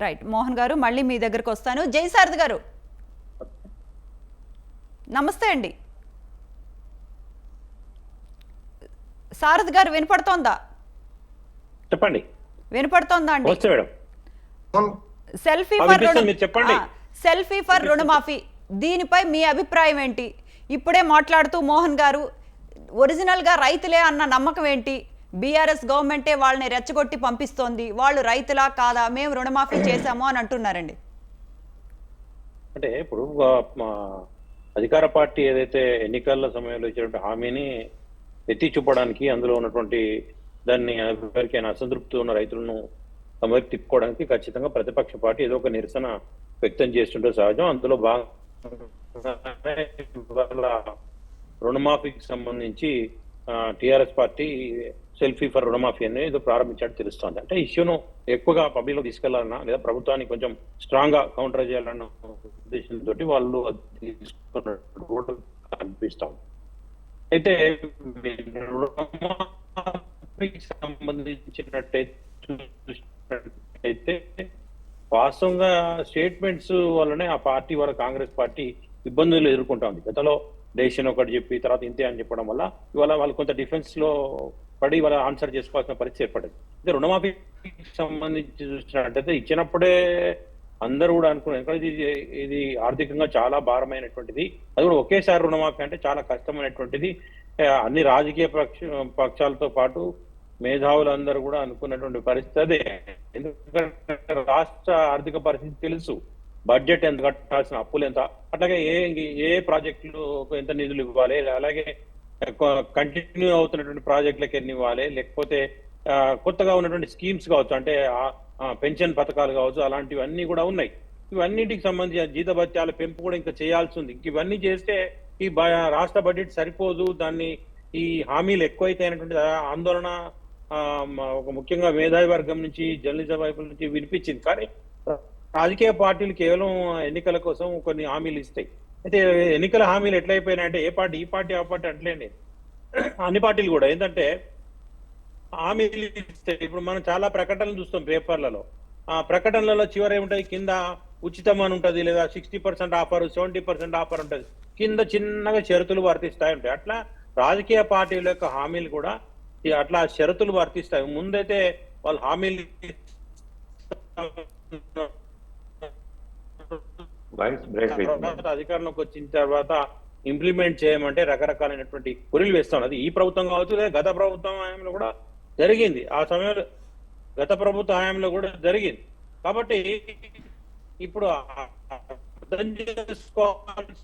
రైట్ మోహన్ గారు, మళ్ళీ మీ దగ్గరకు వస్తాను. జయసారథి గారు నమస్తే అండి. సారథి గారు వినపడుతోందా? చెప్పండి. వినపడుతోందా అండి? సెల్ఫీ ఫర్ రుణమాఫీ, దీనిపై మీ అభిప్రాయం ఏంటి? ఇప్పుడే మాట్లాడుతూ మోహన్ గారు ఒరిజినల్గా రైతులే అన్న నమ్మకం ఏంటి? బీఆర్ఎస్ గవర్నమెంటే వాళ్ళని రెచ్చగొట్టి పంపిస్తోంది, వాళ్ళు రైతులా కాదా, మేము రుణమాఫీ చేశాము అని అంటున్నారండి. అంటే ఇప్పుడు అధికార పార్టీ ఏదైతే ఎన్నికల సమయంలో ఇచ్చినటువంటి హామీని ఎత్తి చూపడానికి, అందులో ఉన్నటువంటి దాన్ని ఎవరికైనా అసంతృప్తి ఉన్న రైతులను తమకు తిప్పుకోవడానికి ఖచ్చితంగా ప్రతిపక్ష పార్టీ ఏదో ఒక నిరసన వ్యక్తం చేస్తుంటే సహజం. అందులో భాగంగా రుణమాఫీకి సంబంధించి టిఆర్ఎస్ పార్టీ సెల్ఫీ ఫర్ రుణమాఫీ అనేది ఏదో ప్రారంభించాడు తెలుస్తోంది. అంటే ఇష్యూను ఎక్కువగా పబ్లిక్లో తీసుకెళ్లాలన్నా లేదా ప్రభుత్వానికి కొంచెం స్ట్రాంగ్ గా కౌంటర్ చేయాలన్న ఉద్దేశంతో వాళ్ళు తీసుకున్నట్టు కూడా కనిపిస్తాం. అయితే రుణమాఫీకి సంబంధించినట్టయితే వాస్తవంగా స్టేట్మెంట్స్ వల్లనే ఆ పార్టీ వాళ్ళ కాంగ్రెస్ పార్టీ ఇబ్బందులు ఎదుర్కొంటా ఉంది. గతంలో డెసిషన్ ఒకటి చెప్పి తర్వాత ఇంతే అని చెప్పడం వల్ల ఇవాళ వాళ్ళు కొంత డిఫెన్స్ లో పడి వాళ్ళ ఆన్సర్ చేసుకోవాల్సిన పరిస్థితి ఏర్పడింది. అయితే రుణమాఫీకి సంబంధించి చూసినట్టయితే ఇచ్చినప్పుడే అందరూ కూడా అనుకున్నారు, ఎందుకంటే ఇది ఆర్థికంగా చాలా భారమైనటువంటిది, అది కూడా ఒకేసారి రుణమాఫీ అంటే చాలా కష్టమైనటువంటిది. అన్ని రాజకీయ పక్షాలతో పాటు మేధావులందరూ కూడా అనుకున్నటువంటి పరిస్థితి అదే. ఎందుకంటే రాష్ట్ర ఆర్థిక పరిస్థితి తెలుసు, బడ్జెట్ ఎంత కట్టాల్సిన అప్పులు ఎంత, అట్లాగే ఏ ప్రాజెక్టులు ఎంత నిధులు ఇవ్వాలి, అలాగే కంటిన్యూ అవుతున్నటువంటి ప్రాజెక్టులకు ఎన్ని ఇవ్వాలి, లేకపోతే కొత్తగా ఉన్నటువంటి స్కీమ్స్ కావచ్చు, అంటే పెన్షన్ పథకాలు కావచ్చు, అలాంటివన్నీ కూడా ఉన్నాయి. ఇవన్నిటికి సంబంధించిన జీతభత్యాల పెంపు కూడా ఇంకా చేయాల్సి ఉంది. ఇవన్నీ చేస్తే ఈ రాష్ట్ర బడ్జెట్ సరిపోదు, దాన్ని ఈ హామీలు ఎక్కువైతే అయినటువంటి ఆందోళన ఒక ముఖ్యంగా మేధావి వర్గం నుంచి, జర్నలిజం వైపు నుంచి వినిపించింది. కానీ రాజకీయ పార్టీలు కేవలం ఎన్నికల కోసం కొన్ని హామీలు ఇస్తాయి. అయితే ఎన్నికల హామీలు ఎట్లయిపోయినాయంటే ఏ పార్టీ ఈ పార్టీ ఆ పార్టీ అట్లేండి, అన్ని పార్టీలు కూడా ఏంటంటే హామీలు ఇస్తాయి. ఇప్పుడు మనం చాలా ప్రకటనలు చూస్తాం పేపర్లలో, ఆ ప్రకటనలలో చివరి ఏముంటాయి, కింద ఉచితం అని ఉంటుంది, లేదా 60% ఆఫర్, 70% ఆఫర్ ఉంటుంది, కింద చిన్నగా షరతులు వర్తిస్తాయి ఉంటాయి. అట్లా రాజకీయ పార్టీల యొక్క హామీలు కూడా అట్లా షరతులు వర్తిస్తాయి. ముందైతే వాళ్ళు హామీలు అధికారంలోకి వచ్చిన తర్వాత ఇంప్లిమెంట్ చేయమంటే రకరకాలైనటువంటి కురీలు వేస్తాం. అది ఈ ప్రభుత్వం కావచ్చు, లేదా గత ప్రభుత్వం హయాంలో కూడా జరిగింది. ఆ సమయంలో గత ప్రభుత్వ హయాంలో కూడా జరిగింది. కాబట్టి ఇప్పుడు అర్థం చేసుకోవాల్సి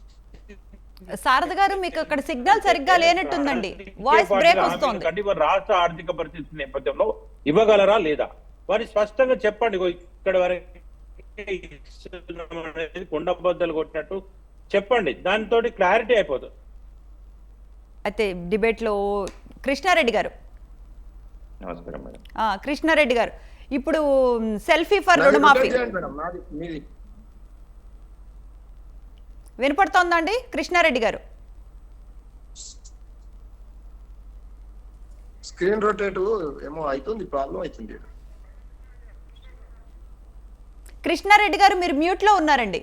శారద గారు, మీకు అక్కడ సిగ్నల్ సరిగ్గా లేనట్టుందండి, వాయిస్ బ్రేక్ వస్తోంది. రాష్ట్ర ఆర్థిక పరిస్థితి నేపథ్యంలో ఇవ్వగలరా లేదా వారి స్పష్టంగా చెప్పండి. ఇక్కడ వరకు కుండబద్దలు కొట్టినట్టు చెప్పండి, దానితో క్లారిటీ అయిపోతుంది. అయితే డిబేట్ లో కృష్ణారెడ్డి గారు, నమస్కారం మేడం. కృష్ణారెడ్డి గారు, ఇప్పుడు సెల్ఫీ ఫర్ రుణమాఫీ వినపడుతోందండి? కృష్ణారెడ్డి గారు, స్క్రీన్ రొటేట్ ఏమో అవుతుంది, ప్రాబ్లం అవుతుంది. కృష్ణారెడ్డి గారు మీరు మ్యూట్ లో ఉన్నారండి.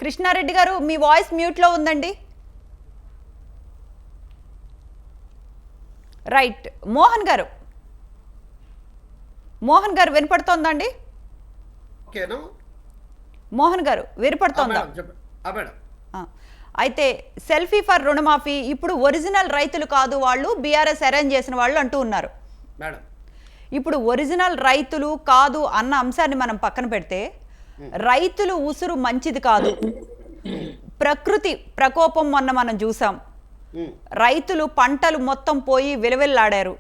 కృష్ణారెడ్డి గారు మీ వాయిస్ మ్యూట్ లో ఉందండి. రైట్, మోహన్ గారు, మోహన్ గారు వినపడుతోందండి? ఓకేనా మోహన్ గారు వినపడుతోందా? మేడం, అయితే సెల్ఫీ ఫర్ రుణమాఫీ ఇప్పుడు ఒరిజినల్ రైతులు కాదు, వాళ్ళు బీఆర్ఎస్ అరేంజ్ చేసిన వాళ్ళు అంటూ ఉన్నారు మేడం. ఇప్పుడు ఒరిజినల్ రైతులు కాదు అన్న అంశాన్ని మనం పక్కన పెడితే, రైతులు ఉసురు మంచిది కాదు, ప్రకృతి ప్రకోపం మొన్న మనం చూసాం, రైతులు పంటలు మొత్తం పోయి విలవిల్లాడారు,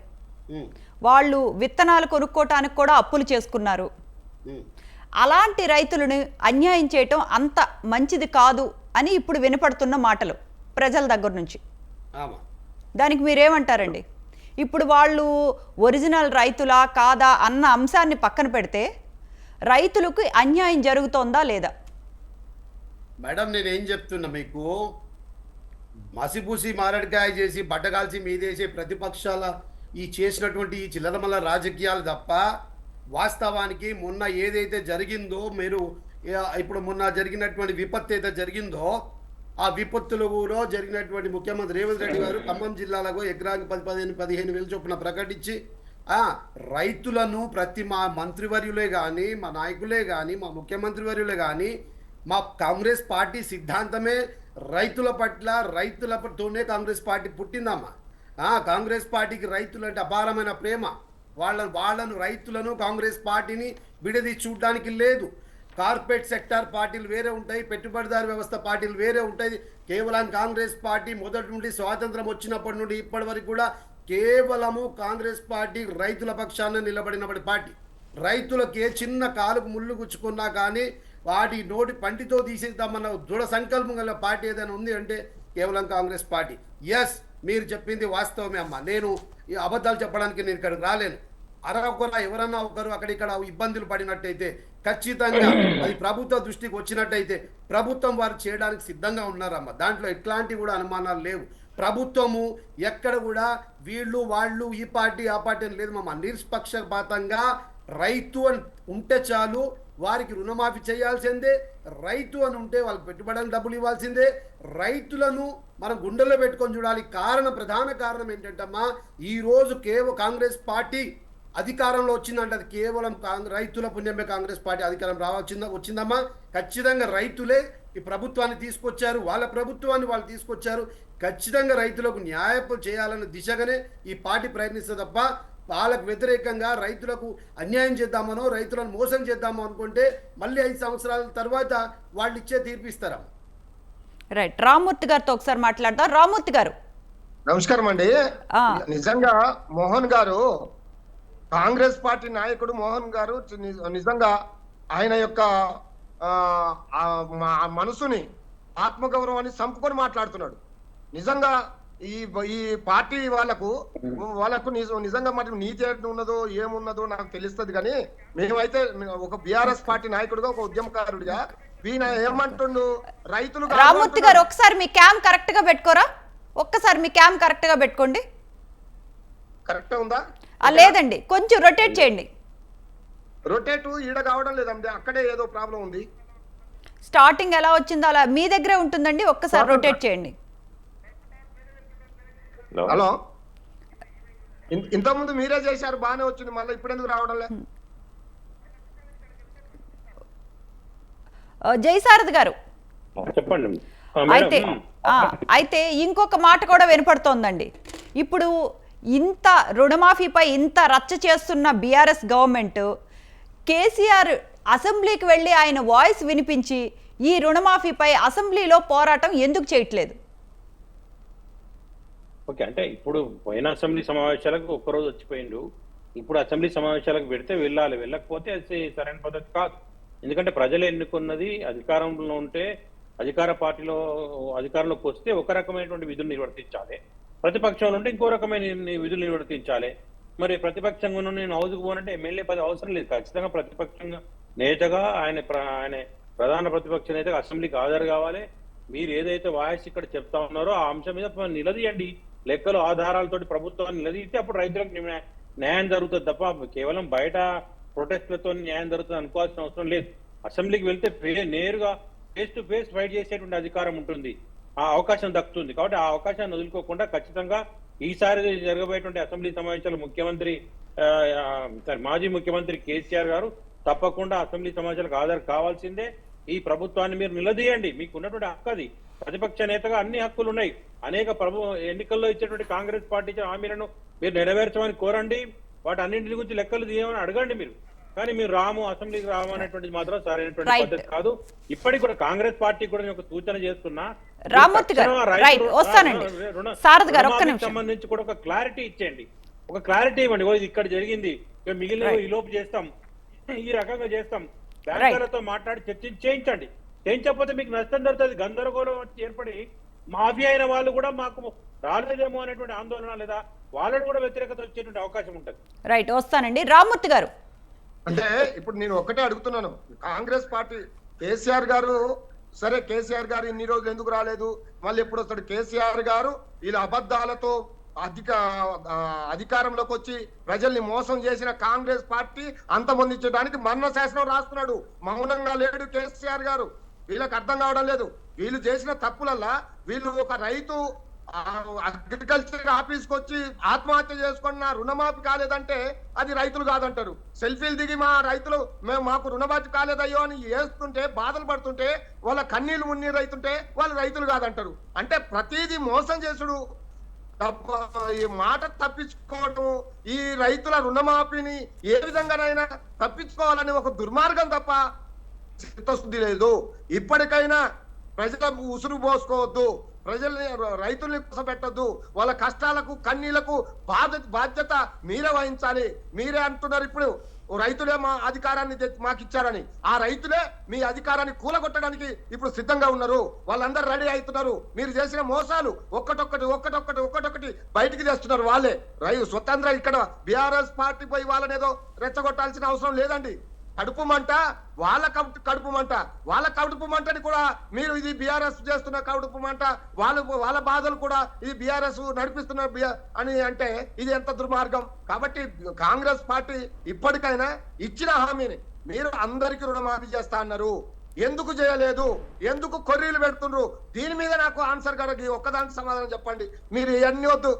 వాళ్ళు విత్తనాలు కొనుక్కోవటానికి కూడా అప్పులు చేసుకున్నారు. అలాంటి రైతులను అన్యాయం చేయటం అంత మంచిది కాదు అని ఇప్పుడు వినపడుతున్న మాటలు ప్రజల దగ్గర నుంచి. దానికి మీరేమంటారండి? ఇప్పుడు వాళ్ళు ఒరిజినల్ రైతులా కాదా అన్న అంశాన్ని పక్కన పెడితే రైతులకు అన్యాయం జరుగుతోందా లేదా? మేడం, నేనేం చెప్తున్నా మీకు, మసిపూసి మారడికాయ చేసి బట్టగాల్చి మీదేసే ప్రతిపక్షాల ఈ చేసినటువంటి ఈ చిల్లరమల్ల రాజకీయాలు తప్ప, వాస్తవానికి మొన్న ఏదైతే జరిగిందో, మీరు ఇప్పుడు మొన్న జరిగినటువంటి విపత్తు అయితే జరిగిందో, ఆ విపత్తులలో జరిగినటువంటి ముఖ్యమంత్రి రేవంత్ రెడ్డి గారు ఖమ్మం జిల్లాలో ఎకరానికి 15 వేలు చొప్పున ప్రకటించి రైతులను మా మంత్రివర్యులే కానీ, మా నాయకులే కానీ, మా ముఖ్యమంత్రి వర్యులే కానీ, మా కాంగ్రెస్ పార్టీ సిద్ధాంతమే రైతుల పట్ల, రైతులతోనే కాంగ్రెస్ పార్టీ పుట్టిందమ్మా. కాంగ్రెస్ పార్టీకి రైతులు అంటే అపారమైన ప్రేమ. వాళ్ళను రైతులను కాంగ్రెస్ పార్టీని విడది చూడడానికి లేదు. కార్పొరేట్ సెక్టార్ పార్టీలు వేరే ఉంటాయి, పెట్టుబడిదారు వ్యవస్థ పార్టీలు వేరే ఉంటాయి. కేవలం కాంగ్రెస్ పార్టీ మొదటి నుండి స్వాతంత్రం వచ్చినప్పటి నుండి ఇప్పటి వరకు కూడా కేవలము కాంగ్రెస్ పార్టీ రైతుల పక్షాన నిలబడినప్పటి పార్టీ. రైతులకు ఏ చిన్న కాలుకు ముళ్ళు గుచ్చుకున్నా కానీ వాటి నోటి పంటితో తీసేద్దామన్న దృఢ సంకల్పం గల పార్టీ ఏదైనా ఉంది అంటే కేవలం కాంగ్రెస్ పార్టీ. ఎస్, మీరు చెప్పింది వాస్తవమే అమ్మ. నేను ఈ అబద్ధాలు చెప్పడానికి నేను ఇక్కడికి రాలేను. అరొకరు ఎవరన్నా ఒకరు అక్కడిక్కడ ఇబ్బందులు పడినట్టయితే ఖచ్చితంగా అది ప్రభుత్వ దృష్టికి వచ్చినట్టయితే ప్రభుత్వం వారు చేయడానికి సిద్ధంగా ఉన్నారమ్మ. దాంట్లో ఎట్లాంటి కూడా అనుమానాలు లేవు. ప్రభుత్వము ఎక్కడ కూడా వీళ్ళు వాళ్ళు ఈ పార్టీ ఆ పార్టీ అని లేదు మమ్మ. నిష్పక్షపాతంగా రైతు అని ఉంటే చాలు, వారికి రుణమాఫీ చేయాల్సిందే. రైతు అని ఉంటే వాళ్ళకి పెట్టుబడులకు డబ్బులు ఇవ్వాల్సిందే. రైతులను మనం గుండెల్లో పెట్టుకొని చూడాలి. ప్రధాన కారణం ఏంటంటమ్మా, ఈరోజు కాంగ్రెస్ పార్టీ అధికారంలో వచ్చిందంటే అది కేవలం రైతుల పుణ్యమే. కాంగ్రెస్ పార్టీ అధికారం వచ్చిందమ్మా. ఖచ్చితంగా రైతులే ఈ ప్రభుత్వాన్ని తీసుకొచ్చారు, వాళ్ళ ప్రభుత్వాన్ని వాళ్ళు తీసుకొచ్చారు. ఖచ్చితంగా రైతులకు న్యాయం చేయాలన్న దిశగానే ఈ పార్టీ ప్రయత్నిస్తుంది తప్ప వాళ్ళకు వ్యతిరేకంగా రైతులకు అన్యాయం చేద్దామనో రైతులను మోసం చేద్దామో అనుకుంటే మళ్ళీ 5 సంవత్సరాల తర్వాత వాళ్ళు ఇచ్చే తీర్పిస్తారమ్మ. రైట్, రామ్మూర్తి గారితో ఒకసారి మాట్లాడదాం. రామ్మూర్తి గారు నమస్కారం అండి. నిజంగా మోహన్ గారు, కాంగ్రెస్ పార్టీ నాయకుడు మోహన్ గారు నిజంగా ఆయన యొక్క మనసుని ఆత్మగౌరవాన్ని చంపుకొని మాట్లాడుతున్నాడు. నిజంగా ఈ పార్టీ వాళ్ళకు నిజంగా మరి నీతి ఉన్నదో ఏమున్నదో నాకు తెలుస్తుంది. కానీ మేమైతే ఒక బిఆర్ఎస్ పార్టీ నాయకుడుగా, ఒక ఉద్యమకారుడిగా ఈయన ఏమంటుండు, రైతులు. రామ్మూర్తి గారు ఒకసారి మీ క్యామ్ కరెక్ట్ గా పెట్టుకోరా, ఒక్కసారి మీ క్యామ్ కరెక్ట్ గా పెట్టుకోండి. కరెక్ట్ ఉందా? లేదండి, కొంచెం రొటేట్ చేయండి. రొటేట్ ఈడ కావడం లేదండి, అక్కడే ఏదో ప్రాబ్లం ఉంది. స్టార్టింగ్ ఎలా వచ్చిందో అలా మీ దగ్గరే ఉంటుందండి, ఒక్కసారి రొటేట్ చేయండి. హలో, ఇంతకుముందు మీరే చేశారు, బాగానే వచ్చింది, మళ్ళీ ఇప్పుడు ఎందుకు రావడం లేదు? జయసారథి గారు చెప్పండి. అయితే ఇంకొక మాట కూడా వినపడుతోందండి. ఇప్పుడు ఇంత రుణమాఫీపై ఇంత రచ్చ చేస్తున్న బీఆర్ఎస్ గవర్నమెంట్, కేసీఆర్ అసెంబ్లీకి వెళ్ళి ఆయన వాయిస్ వినిపించి ఈ రుణమాఫీపై అసెంబ్లీలో పోరాటం ఎందుకు చేయట్లేదు? ఓకే, అంటే ఇప్పుడు పోయిన అసెంబ్లీ సమావేశాలకు ఒక్కరోజు వచ్చిపోయిండు. ఇప్పుడు అసెంబ్లీ సమావేశాలకు పెడితే వెళ్ళాలి, వెళ్ళకపోతే అది సరైన పద్ధతి కాదు. ఎందుకంటే ప్రజలు ఎన్నుకున్నది అధికారంలో ఉంటే, అధికార పార్టీలో అధికారంలోకి వస్తే ఒక రకమైనటువంటి విధులు నిర్వర్తించాలి, ప్రతిపక్షంలో ఉంటే ఇంకో రకమైన విధులు నిర్వర్తించాలి. మరి ప్రతిపక్షంగా నేను హౌస్కు పోనంటే ఎమ్మెల్యే పదవి అవసరం లేదు. ఖచ్చితంగా ప్రతిపక్షంగా నేతగా ఆయన ప్రధాన ప్రతిపక్ష నేతగా అసెంబ్లీకి హాజరు కావాలి. మీరు ఏదైతే వాయిస్ ఇక్కడ చెప్తా ఉన్నారో ఆ అంశం మీద నిలదీయండి. లెక్కలు ఆధారాలతోటి ప్రభుత్వాన్ని నిలదీస్తే అప్పుడు రైతులకు న్యాయం జరుగుతుంది తప్ప కేవలం బయట ప్రొటెస్ట్లతో న్యాయం జరుగుతుంది అనుకోవాల్సిన అవసరం లేదు. అసెంబ్లీకి వెళ్తే నేరుగా ఫేస్ టు ఫేస్ ఫైట్ చేసేటువంటి అధికారం ఉంటుంది, ఆ అవకాశం దక్కుతుంది. కాబట్టి ఆ అవకాశాన్ని వదులుకోకుండా ఖచ్చితంగా ఈసారి జరగబోయేటువంటి అసెంబ్లీ సమావేశాలు మాజీ ముఖ్యమంత్రి కేసీఆర్ గారు తప్పకుండా అసెంబ్లీ సమావేశాలకు హాజరు కావాల్సిందే. ఈ ప్రభుత్వాన్ని మీరు నిలదీయండి, మీకు ఉన్నటువంటి హక్కు అది. ప్రతిపక్ష నేతగా అన్ని హక్కులు ఉన్నాయి. అనేక ఎన్నికల్లో ఇచ్చేటువంటి కాంగ్రెస్ పార్టీ ఇచ్చిన హామీలను మీరు నెరవేర్చమని కోరండి, వాటి అన్నింటి గురించి లెక్కలు తీయమని అడగండి మీరు. కానీ మీరు అసెంబ్లీకి రాము అనేటువంటిది మాత్రం సరైనటువంటి పద్ధతి కాదు. ఇప్పటికి కూడా కాంగ్రెస్ పార్టీ కూడా నేను ఒక సూచన చేస్తున్నా, సంబంధించి కూడా ఒక క్లారిటీ ఇచ్చేయండి, ఒక క్లారిటీ ఇవ్వండి. ఇది ఇక్కడ జరిగింది, మిగిలిన ఈ లోపు చేస్తాం, ఈ రకంగా చేస్తాం, బ్యాంకులతో మాట్లాడి చేయించండి. చేయించకపోతే మీకు నష్టం జరుగుతుంది. గందరగోళం ఏర్పడి మాఫీ అయిన వాళ్ళు కూడా మాకు రాలేదేమో అనేటువంటి ఆందోళన, లేదా వాళ్ళని కూడా వ్యతిరేకత వచ్చేటువంటి అవకాశం ఉంటుంది. రైట్, వస్తానండి. రామ్మూర్తి గారు, అంటే ఇప్పుడు నేను ఒక్కటే అడుగుతున్నాను, కాంగ్రెస్ పార్టీ కేసీఆర్ గారు, సరే కేసీఆర్ గారు ఇన్ని రోజులు ఎందుకు రాలేదు, మళ్ళీ ఎప్పుడు వస్తాడు? కేసీఆర్ గారు వీళ్ళ అబద్ధాలతో అధికారంలోకి వచ్చి ప్రజల్ని మోసం చేసిన కాంగ్రెస్ పార్టీ అంతమొందించడానికి మరణ శాసనం రాస్తున్నాడు. మౌనంగా లేడు కేసీఆర్ గారు. వీళ్ళకి అర్థం కావడం లేదు. వీళ్ళు చేసిన తప్పులల్లా వీళ్ళు ఒక రైతు అగ్రికల్చర్ ఆఫీస్కి వచ్చి ఆత్మహత్య చేసుకున్న రుణమాఫీ కాలేదంటే అది రైతులు కాదంటారు. సెల్ఫీలు దిగి మా రైతులు మాకు రుణమాఫీ కాలేదయ్యో అని వేస్తుంటే, బాధలు పడుతుంటే, వాళ్ళ కన్నీళ్లు మున్నీరు రైతుంటే వాళ్ళు రైతులు కాదంటారు. అంటే ప్రతిదీ మోసం చేసుడు, ఈ మాట తప్పించుకోవటం, ఈ రైతుల రుణమాఫీని ఏ విధంగానైనా తప్పించుకోవాలని ఒక దుర్మార్గం తప్ప చిత్తశుద్ధి లేదు. ఇప్పటికైనా ప్రజల ఉసురు పోసుకోవద్దు, ప్రజల్ని రైతుల్ని పెట్టద్దు, వాళ్ళ కష్టాలకు కన్నీళ్లకు బాధ్యత మీరే వహించాలి. మీరే అంటున్నారు ఇప్పుడు రైతులే మా అధికారాన్ని మాకు ఇచ్చారని, ఆ రైతులే మీ అధికారాన్ని కూలగొట్టడానికి ఇప్పుడు సిద్ధంగా ఉన్నారు. వాళ్ళందరూ రెడీ అవుతున్నారు. మీరు చేసిన మోసాలు ఒక్కటొక్కటి బయటికి తెస్తున్నారు వాళ్ళే. స్వతంత్ర ఇక్కడ బీఆర్ఎస్ పార్టీ పోయి వాళ్ళనేదో రెచ్చగొట్టాల్సిన అవసరం లేదండి. కడుపు మంట వాళ్ళ కడుపు మంట, వాళ్ళ కడుపు మంటని కూడా మీరు ఇది బీఆర్ఎస్ చేస్తున్న కడుపు మంట, వాళ్ళ బాధలు కూడా ఇది బీఆర్ఎస్ నడిపిస్తున్న అని అంటే ఇది ఎంత దుర్మార్గం. కాబట్టి కాంగ్రెస్ పార్టీ ఇప్పటికైనా ఇచ్చిన హామీని మీరు అందరికీ రుణమాఫీ చేస్తా అన్నారు, ఎందుకు చేయలేదు, ఎందుకు కొర్రీలు పెడుతున్నారు? దీని మీద నాకు ఆన్సర్ కడగి ఒక్కదానికి సమాధానం చెప్పండి. మీరు ఇవన్నీ వద్దు,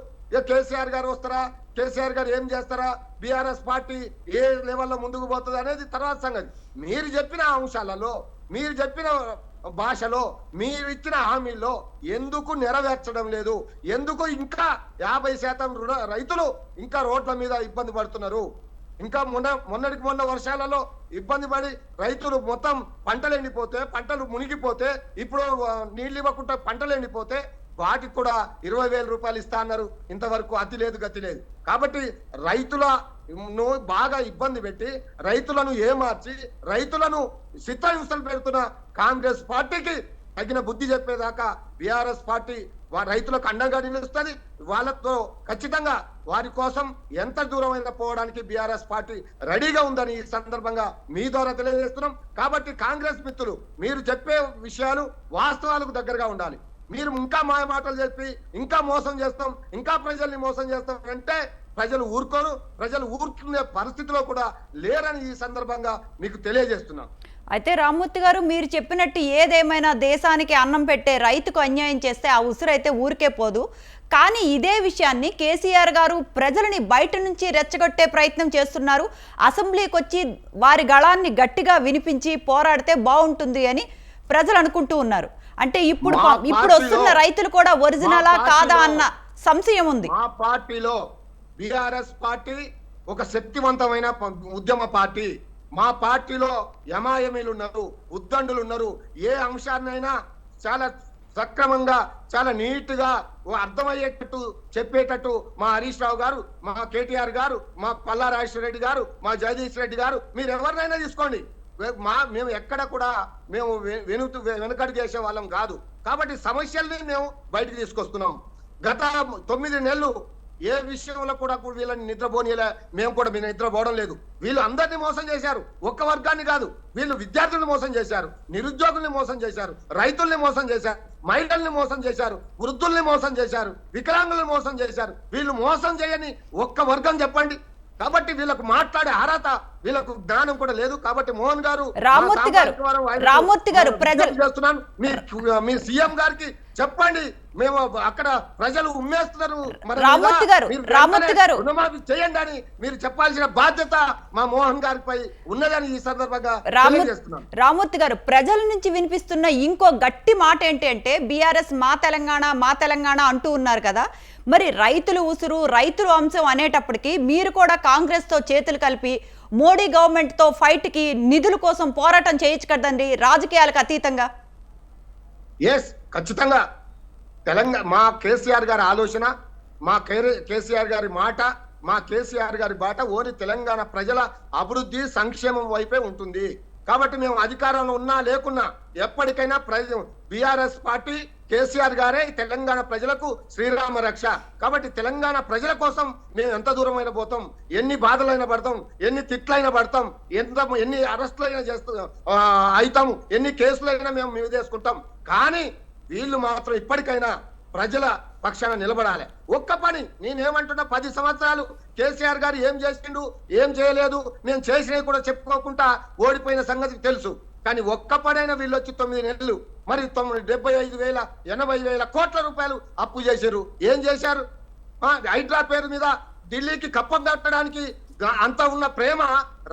కేసీఆర్ గారు వస్తారా, కేసీఆర్ గారు ఏం చేస్తారా, బీఆర్ఎస్ పార్టీ ఏ లెవెల్లో ముందుకు పోతుంది అనేది తర్వాత సంగతి. మీరు చెప్పిన అంశాలలో, మీరు చెప్పిన భాషలో, మీరు ఇచ్చిన హామీల్లో ఎందుకు నెరవేర్చడం లేదు? ఎందుకు ఇంకా 50% రైతులు ఇంకా రోడ్ల మీద ఇబ్బంది పడుతున్నారు? ఇంకా మొన్నటికి మొన్న వర్షాలలో ఇబ్బంది పడి రైతులు మొత్తం పంటలు ఎండిపోతే, పంటలు మునిగిపోతే, ఇప్పుడు నీళ్ళు ఇవ్వకుండా పంటలు ఎండిపోతే వాటికి కూడా 20,000 రూపాయలు ఇస్తా అన్నారు. ఇంతవరకు అతి లేదు గతి లేదు. కాబట్టి రైతులను బాగా ఇబ్బంది పెట్టి, రైతులను ఏమార్చి, రైతులను చిత్రహింసలు పెడుతున్న కాంగ్రెస్ పార్టీకి తగిన బుద్ధి చెప్పేదాకా బీఆర్ఎస్ పార్టీ రైతులకు అండగా నిలుస్తుంది. వాళ్ళతో ఖచ్చితంగా వారి కోసం ఎంత దూరమైనా పోవడానికి బీఆర్ఎస్ పార్టీ రెడీగా ఉందని ఈ సందర్భంగా మీ ద్వారా తెలియజేస్తున్నాం. కాబట్టి కాంగ్రెస్ మిత్రులు, మీరు చెప్పే విషయాలు వాస్తవాలకు దగ్గరగా ఉండాలి. మీరు ఇంకా మాయ మాటలు చెప్పి ఇంకా మోసం చేస్తాం, ఇంకా ప్రజల్ని మోసం చేస్తాం అంటే ప్రజలు ఊరుకోరు. ప్రజలు ఊరుకునే పరిస్థితిలో కూడా లేరని ఈ సందర్భంగా మీకు తెలియజేస్తున్నాం. అయితే రామ్మూర్తి గారు, మీరు చెప్పినట్టు ఏదేమైనా దేశానికి అన్నం పెట్టే రైతుకు అన్యాయం చేస్తే ఆ ఉసురైతే ఊరికే పోదు. కానీ ఇదే విషయాన్ని కేసీఆర్ గారు ప్రజలని బయట నుంచి రెచ్చగొట్టే ప్రయత్నం చేస్తున్నారు. అసెంబ్లీకి వచ్చి వారి గళాన్ని గట్టిగా వినిపించి పోరాడితే బాగుంటుంది అని ప్రజలు అనుకుంటూ ఉన్నారు. అంటే ఇప్పుడు వస్తున్న రైతులు కూడా ఒరిజినలా కాదా అన్న సంశయం ఉంది. మా పార్టీలో బీఆర్ఎస్ పార్టీ ఒక శక్తివంతమైన ఉద్యమ పార్టీ. మా పార్టీలో యమాయమీలు ఉన్నారు, ఉద్దండులు ఉన్నారు. ఏ అంశాన్నైనా చాలా సక్రమంగా, చాలా నీట్ గా అర్థమయ్యేటట్టు చెప్పేటట్టు మా హరీష్ రావు గారు, మా కేటీఆర్ గారు, మా పల్లా రాజేశ్వర రెడ్డి గారు, మా జగదీష్ రెడ్డి గారు, మీరు ఎవరినైనా తీసుకోండి, మేము ఎక్కడ కూడా మేము వెనుకడు చేసే వాళ్ళం కాదు. కాబట్టి సమస్యల్ని మేము బయటకు తీసుకొస్తున్నాం. గత 9 నెలలు ఏ విషయంలో కూడా వీళ్ళని నిద్రపోనిలే, మేము కూడా మీ నిద్రపోవడం లేదు. వీళ్ళు అందరినీ మోసం చేశారు, ఒక్క వర్గాన్ని కాదు. వీళ్ళు విద్యార్థుల్ని మోసం చేశారు, నిరుద్యోగుల్ని మోసం చేశారు, రైతుల్ని మోసం చేశారు, మహిళల్ని మోసం చేశారు, వృద్ధుల్ని మోసం చేశారు, వికలాంగుల్ని మోసం చేశారు. వీళ్ళు మోసం చేయని ఒక్క వర్గం చెప్పండి. కాబట్టి వీళ్ళకు మాట్లాడే అర్హత, వీళ్ళకు జ్ఞానం కూడా లేదు. కాబట్టి మోహన్ గారు, రామ్మూర్తి గారు చేస్తున్నాను, మీ సీఎం గారికి చెప్పండి, మేము అక్కడ ప్రజలు ఉమ్మేస్తున్నారు, రామ్మూర్తి గారు రుణమాఫీ చేయండి అని మీరు చెప్పాల్సిన బాధ్యత మా మోహన్ గారిపై ఉన్నదని ఈ సందర్భంగా తెలియజేస్తున్నాను. రామ్మూర్తి గారు, ప్రజల నుంచి వినిపిస్తున్న ఇంకో గట్టి మాట ఏంటి అంటే బీఆర్ఎస్ మా తెలంగాణ అంటూ ఉన్నారు కదా. మరి రైతులు ఉసురు, రైతులు అంశం అనేటప్పటికీ మీరు కూడా కాంగ్రెస్ తో చేతులు కలిపి మోడీ గవర్నమెంట్ తో ఫైట్ కి నిధుల కోసం పోరాటం చేయొచ్చు కదండి, రాజకీయాలకు అతీతంగా. ఖచ్చితంగా తెలంగాణ, మా కేసీఆర్ గారి ఆలోచన, మా కేసీఆర్ గారి మాట, మా కేసీఆర్ గారి బాట ఓన్లీ తెలంగాణ ప్రజల అభివృద్ధి సంక్షేమం వైపే ఉంటుంది. కాబట్టి మేము అధికారంలో ఉన్నా లేకున్నా ఎప్పటికైనా బీఆర్ఎస్ పార్టీ, కేసీఆర్ గారే తెలంగాణ ప్రజలకు శ్రీరామ రక్ష. కాబట్టి తెలంగాణ ప్రజల కోసం మేము ఎంత దూరమైనా పోతాం, ఎన్ని బాధలైనా పడతాం, ఎన్ని తిట్లైనా పడతాం, ఎన్ని అరెస్టులైనా అవుతాము, ఎన్ని కేసులైనా మేము మీద చేసుకుంటాం. కానీ వీళ్ళు మాత్రం ఇప్పటికైనా ప్రజల పక్షాన నిలబడాలి. ఒక్క పని నేనేమంటున్నా, 10 సంవత్సరాలు కేసీఆర్ గారు ఏం చేసిండు, ఏం చేయలేదు, నేను చేసినవి కూడా చెప్పుకోకుండా ఓడిపోయిన సంగతి తెలుసు. కానీ ఒక్క పనైనా వీళ్ళు వచ్చి 9 నెలలు మరి 75,000, 80,000 కోట్ల రూపాయలు అప్పు చేశారు. ఏం చేశారు? హైడ్రా పేరు మీద ఢిల్లీకి కప్పం కట్టడానికి అంత ఉన్న ప్రేమ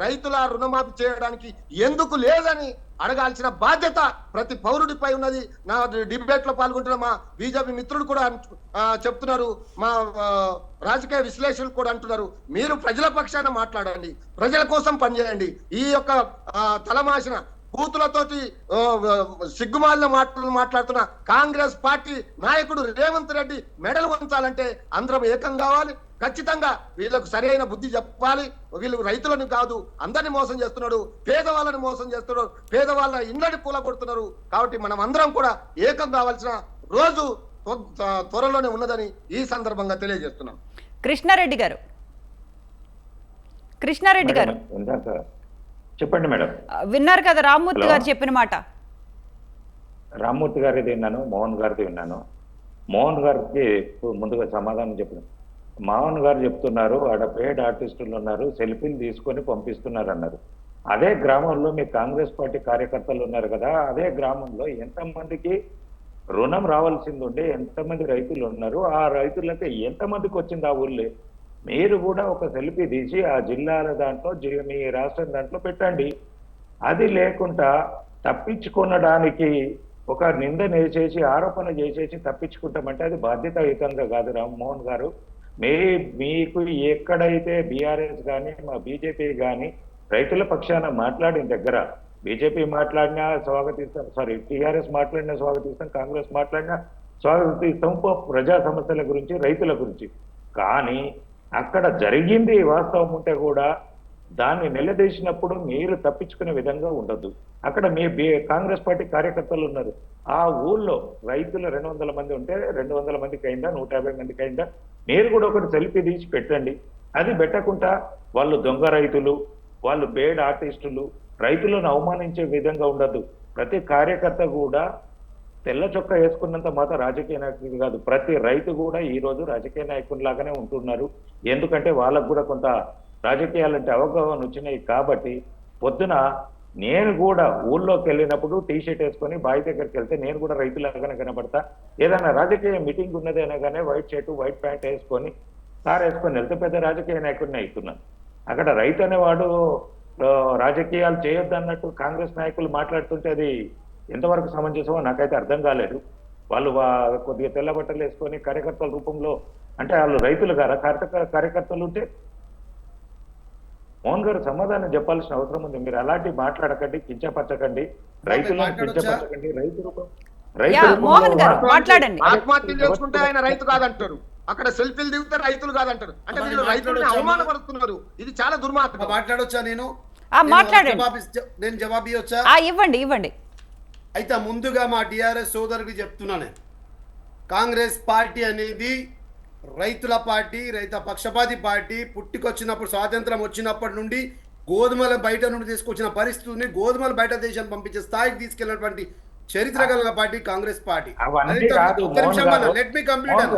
రైతుల రుణమాఫీ చేయడానికి ఎందుకు లేదని అడగాల్సిన బాధ్యత ప్రతి పౌరుడిపై ఉన్నది. నా డిబేట్ లో పాల్గొంటున్న మా బీజేపీ మిత్రులు కూడా చెప్తున్నారు, మా రాజకీయ విశ్లేషకులు కూడా అంటున్నారు, మీరు ప్రజల పక్షాన మాట్లాడండి, ప్రజల కోసం పనిచేయండి. ఈ యొక్క తలమాసిన బూతులతోటి సిగ్గుమాలిన మాటలు మాట్లాడుతున్న కాంగ్రెస్ పార్టీ నాయకుడు రేవంత్ రెడ్డి మెడలు వంచాలంటే అందరం ఏకం కావాలి. ఖచ్చితంగా వీళ్ళకు సరైన బుద్ధి చెప్పాలి. వీళ్ళు రైతులను కాదు అందరిని మోసం చేస్తున్నాడు, పేదవాళ్ళని మోసం చేస్తున్నాడు, పేదవాళ్ళ ఇళ్ళని కూలగొడుతున్నారు. కాబట్టి మనం అందరం కూడా ఏకం కావాల్సిన రోజు త్వరలోనే ఉన్నదని ఈ సందర్భంగా తెలియజేస్తున్నాం. కృష్ణారెడ్డి గారు ఇందాక చెప్పండి మేడం. విన్నారు కదా రామ్మూర్తి హలో. గారు చెప్పిన మాట. రామ్మూర్తి గారిది విన్నాను, మోహన్ గారిది విన్నాను. మోహన్ గారికి ముందుగా సమాధానం చెప్పిన మోహన్ గారు చెప్తున్నారు ఆడ పేడ్ ఆర్టిస్టులు ఉన్నారు, సెల్ఫీలు తీసుకొని పంపిస్తున్నారు అన్నారు. అదే గ్రామంలో మీ కాంగ్రెస్ పార్టీ కార్యకర్తలు ఉన్నారు కదా, అదే గ్రామంలో ఎంతమందికి రుణం రావాల్సింది ఉండే, ఎంతమంది రైతులు ఉన్నారు, ఆ రైతులకి ఎంతమందికి వచ్చింది ఆ ఊళ్ళో. మీరు కూడా ఒక సెల్ఫీ తీసి ఆ జిల్లాల దాంట్లో మీ రాష్ట్రం దాంట్లో పెట్టండి. అది లేకుండా తప్పించుకొనడానికి ఒక నింద వేసేసి ఆరోపణ చేసేసి తప్పించుకుంటామంటే అది బాధ్యతాయుతంగా కాదు రామ్మోహన్ గారు. మీకు ఎక్కడైతే బీఆర్ఎస్ కానీ మా బీజేపీ కానీ రైతుల పక్షాన మాట్లాడిన దగ్గర బీజేపీ మాట్లాడినా స్వాగతిస్తాం, టీఆర్ఎస్ మాట్లాడినా స్వాగతిస్తాం, కాంగ్రెస్ మాట్లాడినా స్వాగతిస్తాం ప్రజా సమస్యల గురించి, రైతుల గురించి. కానీ అక్కడ జరిగింది వాస్తవం ఉంటే కూడా దాన్ని నిలదీసినప్పుడు మీరు తప్పించుకునే విధంగా ఉండదు. అక్కడ మీ కాంగ్రెస్ పార్టీ కార్యకర్తలు ఉన్నారు, ఆ ఊళ్ళో రైతులు 200 మంది ఉంటే 200 మందికి అయిందా, 150 మందికి అయిందా, మీరు కూడా ఒకటి సెల్ఫీ తీసి పెట్టండి. అది పెట్టకుండా వాళ్ళు దొంగ రైతులు, వాళ్ళు పేడ్ ఆర్టిస్టులు, రైతులను అవమానించే విధంగా ఉండదు. ప్రతి కార్యకర్త కూడా తెల్ల చొక్కా వేసుకున్నంత మాత్రం రాజకీయ నాయకుడు కాదు. ప్రతి రైతు కూడా ఈ రోజు రాజకీయ నాయకుల్లాగానే ఉంటున్నారు. ఎందుకంటే వాళ్ళకు కూడా కొంత రాజకీయాలంటే అవగాహన వచ్చినాయి. కాబట్టి పొద్దున నేను కూడా ఊళ్ళోకి వెళ్ళినప్పుడు టీషర్ట్ వేసుకొని బావి దగ్గరికి వెళ్తే నేను కూడా రైతులాగానే కనబడతా. ఏదైనా రాజకీయ మీటింగ్ ఉన్నది అనగానే వైట్ షర్టు వైట్ ప్యాంట్ వేసుకొని కార్ వేసుకొని వెళ్తే పెద్ద రాజకీయ నాయకుడిని అవుతున్నాను. అక్కడ రైతు అనేవాడు రాజకీయాలు చేయొద్దు అన్నట్టు కాంగ్రెస్ నాయకులు మాట్లాడుతుంటే అది ఎంతవరకు సమంజసమో నాకైతే అర్థం కాలేదు. వాళ్ళు కొద్దిగా తెల్ల బట్టలు వేసుకొని కార్యకర్తల రూపంలో, అంటే వాళ్ళు రైతులు గారా కార్యకర్తలు ఉంటే? మోహన్ గారు సమాధానం చెప్పాల్సిన అవసరం ఉంది. మీరు అలాంటి మాట్లాడకండి, కించపరచకండి, రైతులను కించపరచకండి. మోహన్ గారు మాట్లాడండి. ఆత్మహత్యలు చేసుకుంటే ఆయన రైతు కాదంటారు, అక్కడ సెల్ఫీలు దిగితే రైతులు కాదంటారు. అంటే వీళ్ళు రైతులను అవమానపడుతున్నారు. ఇది చాలా దుర్మార్గం. మాట్లాడొచ్చా? నేను మాట్లాడండి. నేను జవాబు ఇవ్వచ్చా? ఇవ్వండి. అయితే ముందుగా మా టీఆర్ఎస్ సోదరుడికి చెప్తున్నాను, కాంగ్రెస్ పార్టీ అనేది రైతుల పార్టీ, రైత పక్షపాతి పార్టీ. పుట్టుకొచ్చినప్పుడు స్వాతంత్రం వచ్చినప్పటి నుండి గోధుమల బయట నుండి తీసుకొచ్చిన పరిస్థితిని గోధుమల బయట దేశాన్ని పంపించే స్థాయికి తీసుకెళ్లినటువంటి చరిత్ర కలిగిన party Congress party. Let me complete అన్న.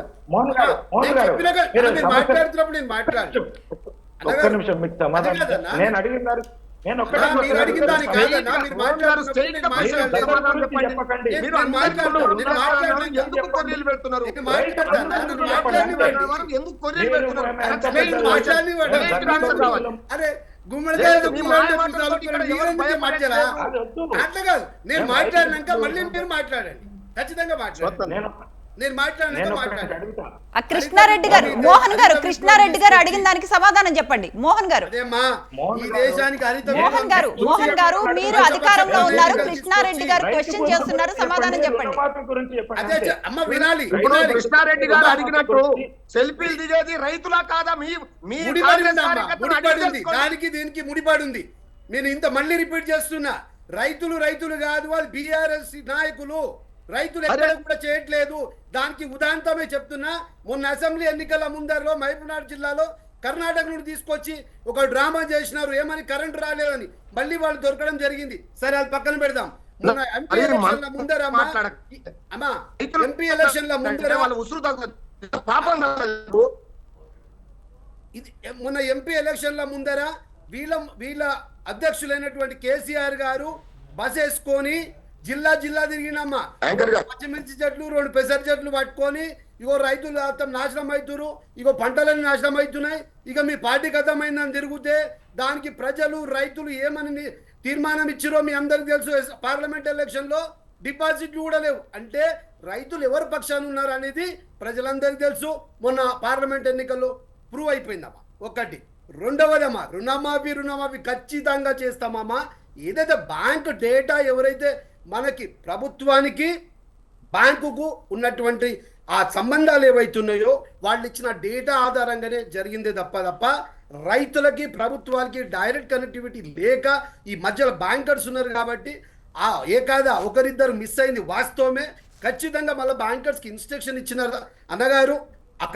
మాట్లాడుతున్నప్పుడు నేను మాట్లాడు. నేను అడిగిన దానికి కాదన్నా, మీరు మాట్లాడు. అరే గుమ్మడికాయ మాట్లాడా? అట్లా కాదు, నేను మాట్లాడినాక మళ్ళీ మీరు మాట్లాడండి. ఖచ్చితంగా మాట్లాడండి. నేను మాట్లాడినాక మాట్లాడండి. కృష్ణారెడ్డి గారు, మోహన్ గారు అడిగిన దానికి సమాధానం చెప్పండి. మోహన్ గారు, ఈ దేశానికి మోహన్ గారు మీరు అధికారంలో ఉన్నారు, కృష్ణారెడ్డి గారు క్వశ్చన్ చేస్తున్నారు, సమాధానం చెప్పండి. అమ్మ వినాలి. కృష్ణారెడ్డి గారు అడిగినట్టు సెల్ఫీలు దిగేది రైతులా కాదా? దానికి దీనికి ముడిపడి ఉంది. నేను ఇంత మళ్ళీ రిపీట్ చేస్తున్నా, రైతులు కాదు, వాళ్ళు బీఆర్ఎస్ నాయకులు. రైతులు ఎక్కడ కూడా చేయట్లేదు. దానికి ఉదాంతమే చెప్తున్నా. మొన్న అసెంబ్లీ ఎన్నికల ముందరలో మహబూబ్నగర్ జిల్లాలో కర్ణాటక నుండి తీసుకొచ్చి ఒక డ్రామా చేసినారు, ఏమని కరెంట్ రాలేదని. మళ్ళీ వాళ్ళు దొరకడం జరిగింది. సరే అది పక్కన పెడదాం. మొన్న ఎంపీ ఎలక్షన్ల ముందర మొన్న ఎంపీ ఎలక్షన్ల ముందర వీళ్ళ అధ్యక్షులైనటువంటి కేసీఆర్ గారు బస్ వేసుకొని జిల్లా తిరిగినమ్మా. పచ్చిమిర్చి చెట్లు, 2 పెసర చెట్లు పట్టుకొని, ఇగో రైతులు నాశనం అవుతున్నారు, ఇగో పంటలన్నీ నాశనం అవుతున్నాయి, ఇక మీ పార్టీ కథమైందని తిరిగితే దానికి ప్రజలు రైతులు ఏమని తీర్మానం ఇచ్చిరో మీ అందరికి తెలుసు. పార్లమెంట్ ఎలక్షన్ లో డిపాజిట్లు కూడా లేవు. అంటే రైతులు ఎవరి పక్షాన ఉన్నారు అనేది ప్రజలందరికీ తెలుసు. మొన్న పార్లమెంట్ ఎన్నికల్లో ప్రూవ్ అయిపోయిందమ్మా. ఒకటి. రెండవదమ్మా, రుణమాఫీ ఖచ్చితంగా చేస్తామమ్మా. ఏదైతే బ్యాంక్ డేటా ఎవరైతే మనకి ప్రభుత్వానికి బ్యాంకుకు ఉన్నటువంటి ఆ సంబంధాలు ఏవైతున్నాయో వాళ్ళు ఇచ్చిన డేటా ఆధారంగానే జరిగిందే తప్ప రైతులకి ప్రభుత్వానికి డైరెక్ట్ కనెక్టివిటీ లేక ఈ మధ్యలో బ్యాంకర్స్ ఉన్నారు కాబట్టి కాదా ఒకరిద్దరు మిస్ అయింది వాస్తవమే. ఖచ్చితంగా మళ్ళీ బ్యాంకర్స్కి ఇన్స్ట్రక్షన్ ఇచ్చినారు అన్నగారు,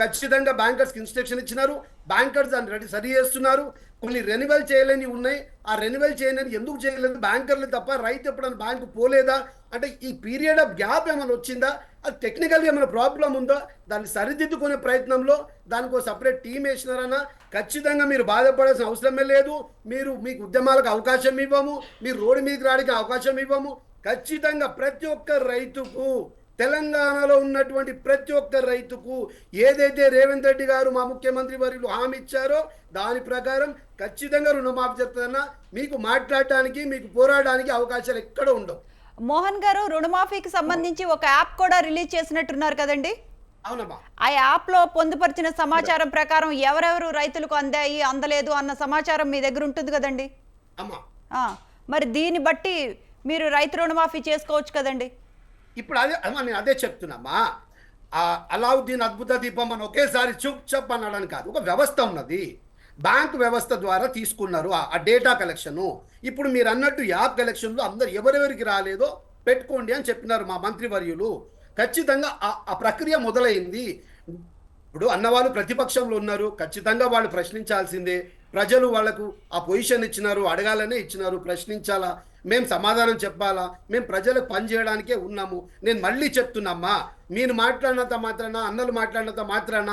ఖచ్చితంగా బ్యాంకర్స్కి ఇన్స్ట్రక్షన్ ఇచ్చినారు, బ్యాంకర్స్ దాన్ని సరి చేస్తున్నారు. కొన్ని రెన్యువల్ చేయలేని ఉన్నాయి, ఆ రెన్యువల్ చేయలేని ఎందుకు చేయలేదు బ్యాంకర్లు తప్ప, రైతు ఎప్పుడైనా బ్యాంకు పోలేదా అంటే ఈ పీరియడ్ ఆఫ్ గ్యాప్ ఏమైనా వచ్చిందా, అది టెక్నికల్గా ఏమైనా ప్రాబ్లం ఉందో దాన్ని సరిదిద్దుకునే ప్రయత్నంలో దానికి ఒక సపరేట్ టీం వేసినారన్నా ఖచ్చితంగా మీరు బాధపడాల్సిన అవసరమే లేదు. మీకు ఉద్యమాలకు అవకాశం ఇవ్వము, మీరు రోడ్డు మీదకి రావడానికి అవకాశం ఇవ్వము. ఖచ్చితంగా ప్రతి ఒక్క రైతుకు, తెలంగాణలో ఉన్నటువంటి ప్రతి ఒక్క రైతుకు ఏదైతే రేవంత్ రెడ్డి గారు మా ముఖ్యమంత్రి వర్యులు హామీ ఇచ్చారో దాని ప్రకారం ఖచ్చితంగా రుణమాఫీ జరుగుతుందన్నా. మీకు మాట్లాడటానికి, మీకు పోరాడడానికి అవకాశాలు ఎక్కడ ఉండవు. మోహన్ గారు, రుణమాఫీకి సంబంధించి ఒక యాప్ కూడా రిలీజ్ చేసినట్టున్నారు కదండి? అవునమ్మా. ఆ యాప్లో పొందుపరిచిన సమాచారం ప్రకారం ఎవరెవరు రైతులకు అందాయి, అందలేదు అన్న సమాచారం మీ దగ్గర ఉంటుంది కదండి? అమ్మా, మరి దీన్ని బట్టి మీరు రైతు రుణమాఫీ చేసుకోవచ్చు కదండి? ఇప్పుడు నేను అదే చెప్తున్నామా, అలావుద్దీన్ అద్భుత దీపం అని ఒకేసారి చుప్ అనడానికి కాదు, ఒక వ్యవస్థ ఉన్నది. బ్యాంక్ వ్యవస్థ ద్వారా తీసుకున్నారు ఆ డేటా కలెక్షను. ఇప్పుడు మీరు అన్నట్టు యాప్ కలెక్షన్లో అందరు ఎవరెవరికి రాలేదో పెట్టుకోండి అని చెప్పినారు మా మంత్రివర్యులు. ఖచ్చితంగా ఆ ప్రక్రియ మొదలైంది. ఇప్పుడు అన్నవాళ్ళు ప్రతిపక్షంలో ఉన్నారు, ఖచ్చితంగా వాళ్ళు ప్రశ్నించాల్సిందే. ప్రజలు వాళ్లకు ఆ పొజిషన్ ఇచ్చినారు, అడగాలనే ఇచ్చినారు, ప్రశ్నించాలా, మేము సమాధానం చెప్పాలా, మేము ప్రజలకు పనిచేయడానికే ఉన్నాము. నేను మళ్ళీ చెప్తున్నామ్మా, మీరు మాట్లాడినంత మాత్రాన, అన్నలు మాట్లాడినంత మాత్రాన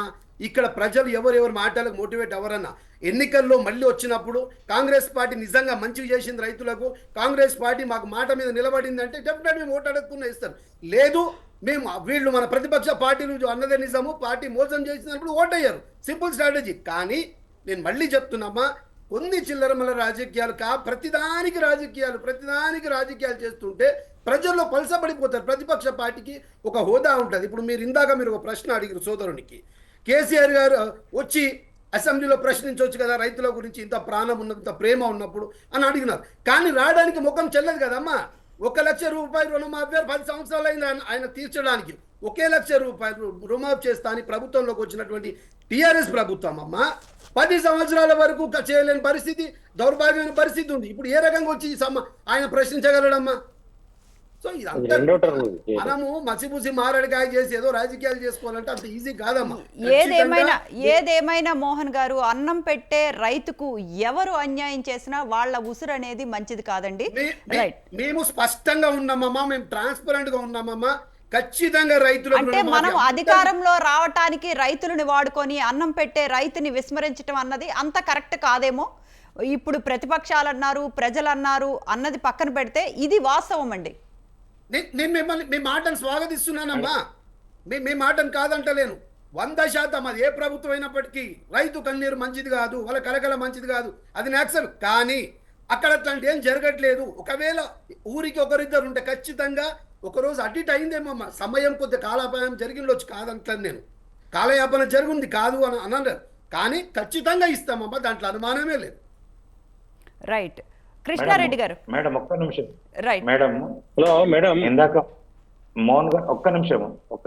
ఇక్కడ ప్రజలు ఎవరెవరు మాటలకు మోటివేట్ ఎవరన్నా ఎన్నికల్లో మళ్ళీ వచ్చినప్పుడు కాంగ్రెస్ పార్టీ నిజంగా మంచిగా చేసింది రైతులకు, కాంగ్రెస్ పార్టీ మాకు మాట మీద నిలబడింది అంటే డెఫినెట్ మేము ఓటు అడగకుండా ఇస్తారు. లేదు మేము వీళ్ళు మన ప్రతిపక్ష పార్టీలు అన్నదే నిజము, పార్టీ మోసం చేసినప్పుడు ఓటయ్యారు, సింపుల్ స్ట్రాటజీ. కానీ నేను మళ్ళీ చెప్తున్నామా, కొన్ని చిల్లరమల రాజకీయాలు ప్రతిదానికి రాజకీయాలు చేస్తుంటే ప్రజల్లో పలసపడిపోతారు. ప్రతిపక్ష పార్టీకి ఒక హోదా ఉంటుంది. ఇప్పుడు మీరు ఒక ప్రశ్న అడిగారు సోదరునికి, కేసీఆర్ గారు వచ్చి అసెంబ్లీలో ప్రశ్నించవచ్చు కదా రైతుల గురించి, ఇంత ప్రాణం ఉన్నది, ఇంత ప్రేమ ఉన్నప్పుడు అని అడిగినారు. కానీ రావడానికి ముఖం చెల్లదు కదమ్మా. 1 లక్ష రూపాయలు రుణమాఫీ 10 సంవత్సరాలు అయింది ఆయన తీర్చడానికి. 1 లక్ష రూపాయలు రుణమాఫీ చేస్తా అని ప్రభుత్వంలోకి వచ్చినటువంటి టీఆర్ఎస్ ప్రభుత్వం అమ్మ 10 సంవత్సరాల వరకు చేయలేని పరిస్థితి, దౌర్భాగ్యమైన పరిస్థితి ఉంది. ఇప్పుడు ఏ రకంగా వచ్చి ఆయన ప్రశ్నించగలడమ్మా? సో ఇదంతా మనము మసిపూసి మారడికాయ చేసి ఏదో రాజకీయాలు చేసుకోవాలంటే అంత ఈజీ కాదమ్మా. ఏదేమైనా మోహన్ గారు, అన్నం పెట్టే రైతుకు ఎవరు అన్యాయం చేసినా వాళ్ళ ఉసురు అనేది మంచిది కాదండి. మేము స్పష్టంగా ఉన్నామమ్మా, మేము ట్రాన్స్పరెంట్ గా ఉన్నామమ్మా. ఖచ్చితంగా రైతులు అంటే మనం అధికారంలో రావటానికి రైతులని వాడుకొని అన్నం పెట్టే రైతుని విస్మరించడం అన్నది అంత కరెక్ట్ కాదేమో. ఇప్పుడు ప్రతిపక్షాలు అన్నారు, ప్రజలు అన్నారు అన్నది పక్కన పెడితే ఇది వాస్తవం అండి. నేను మిమ్మల్ని మీ మాటను స్వాగతిస్తున్నానమ్మా, మీ మాటను కాదంటలేను. 100% అది ఏ ప్రభుత్వం అయినప్పటికీ రైతు కన్నీరు మంచిది కాదు, వాళ్ళ కలకల మంచిది కాదు, అది నేక్సల్. కానీ అక్కడ అట్లాంటి ఏం జరగట్లేదు. ఒకవేళ ఊరికి ఒకరిద్దరు ఉంటే ఖచ్చితంగా ఒకరోజు అటు ఇటు అయిందేమమ్మా, సమయం కొద్ది కాలయాపనం జరిగిండొచ్చు, కాదంటాను నేను. కాలయాపన జరిగింది కాదు అని అన్నారు, కానీ ఖచ్చితంగా ఇస్తామమ్మా, దాంట్లో అనుమానమే లేదు. రైట్. కృష్ణారెడ్డి గారు. మేడం ఒక్క నిమిషం. Right madam. Hello madam. ఇందాక మోహన్ గారు ఒక్క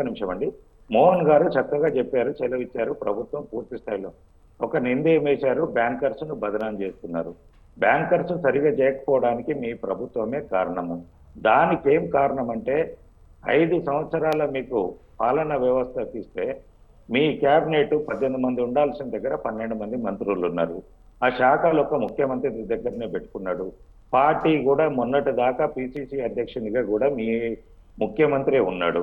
నిమిషం అండి. మోహన్ గారు చక్కగా చెప్పారు, చెలవిచ్చారు. ప్రభుత్వం పూర్తి స్థాయిలో ఒక నిందేం వేశారు, బ్యాంకర్స్ ను బదనాం చేస్తున్నారు. బ్యాంకర్స్ సరిగా చేయకపోవడానికి మీ ప్రభుత్వమే కారణము. దానికి ఏం కారణం అంటే 5 సంవత్సరాల మీకు పాలన వ్యవస్థకి ఇస్తే మీ క్యాబినెట్ 18 మంది ఉండాల్సిన దగ్గర 12 మంది మంత్రులు ఉన్నారు. ఆ శాఖలో ఒక ముఖ్యమంత్రి దగ్గరనే పెట్టుకున్నాడు. పార్టీ కూడా మొన్నటి దాకా పిసిసి అధ్యక్షునిగా కూడా మీ ముఖ్యమంత్రి ఉన్నాడు.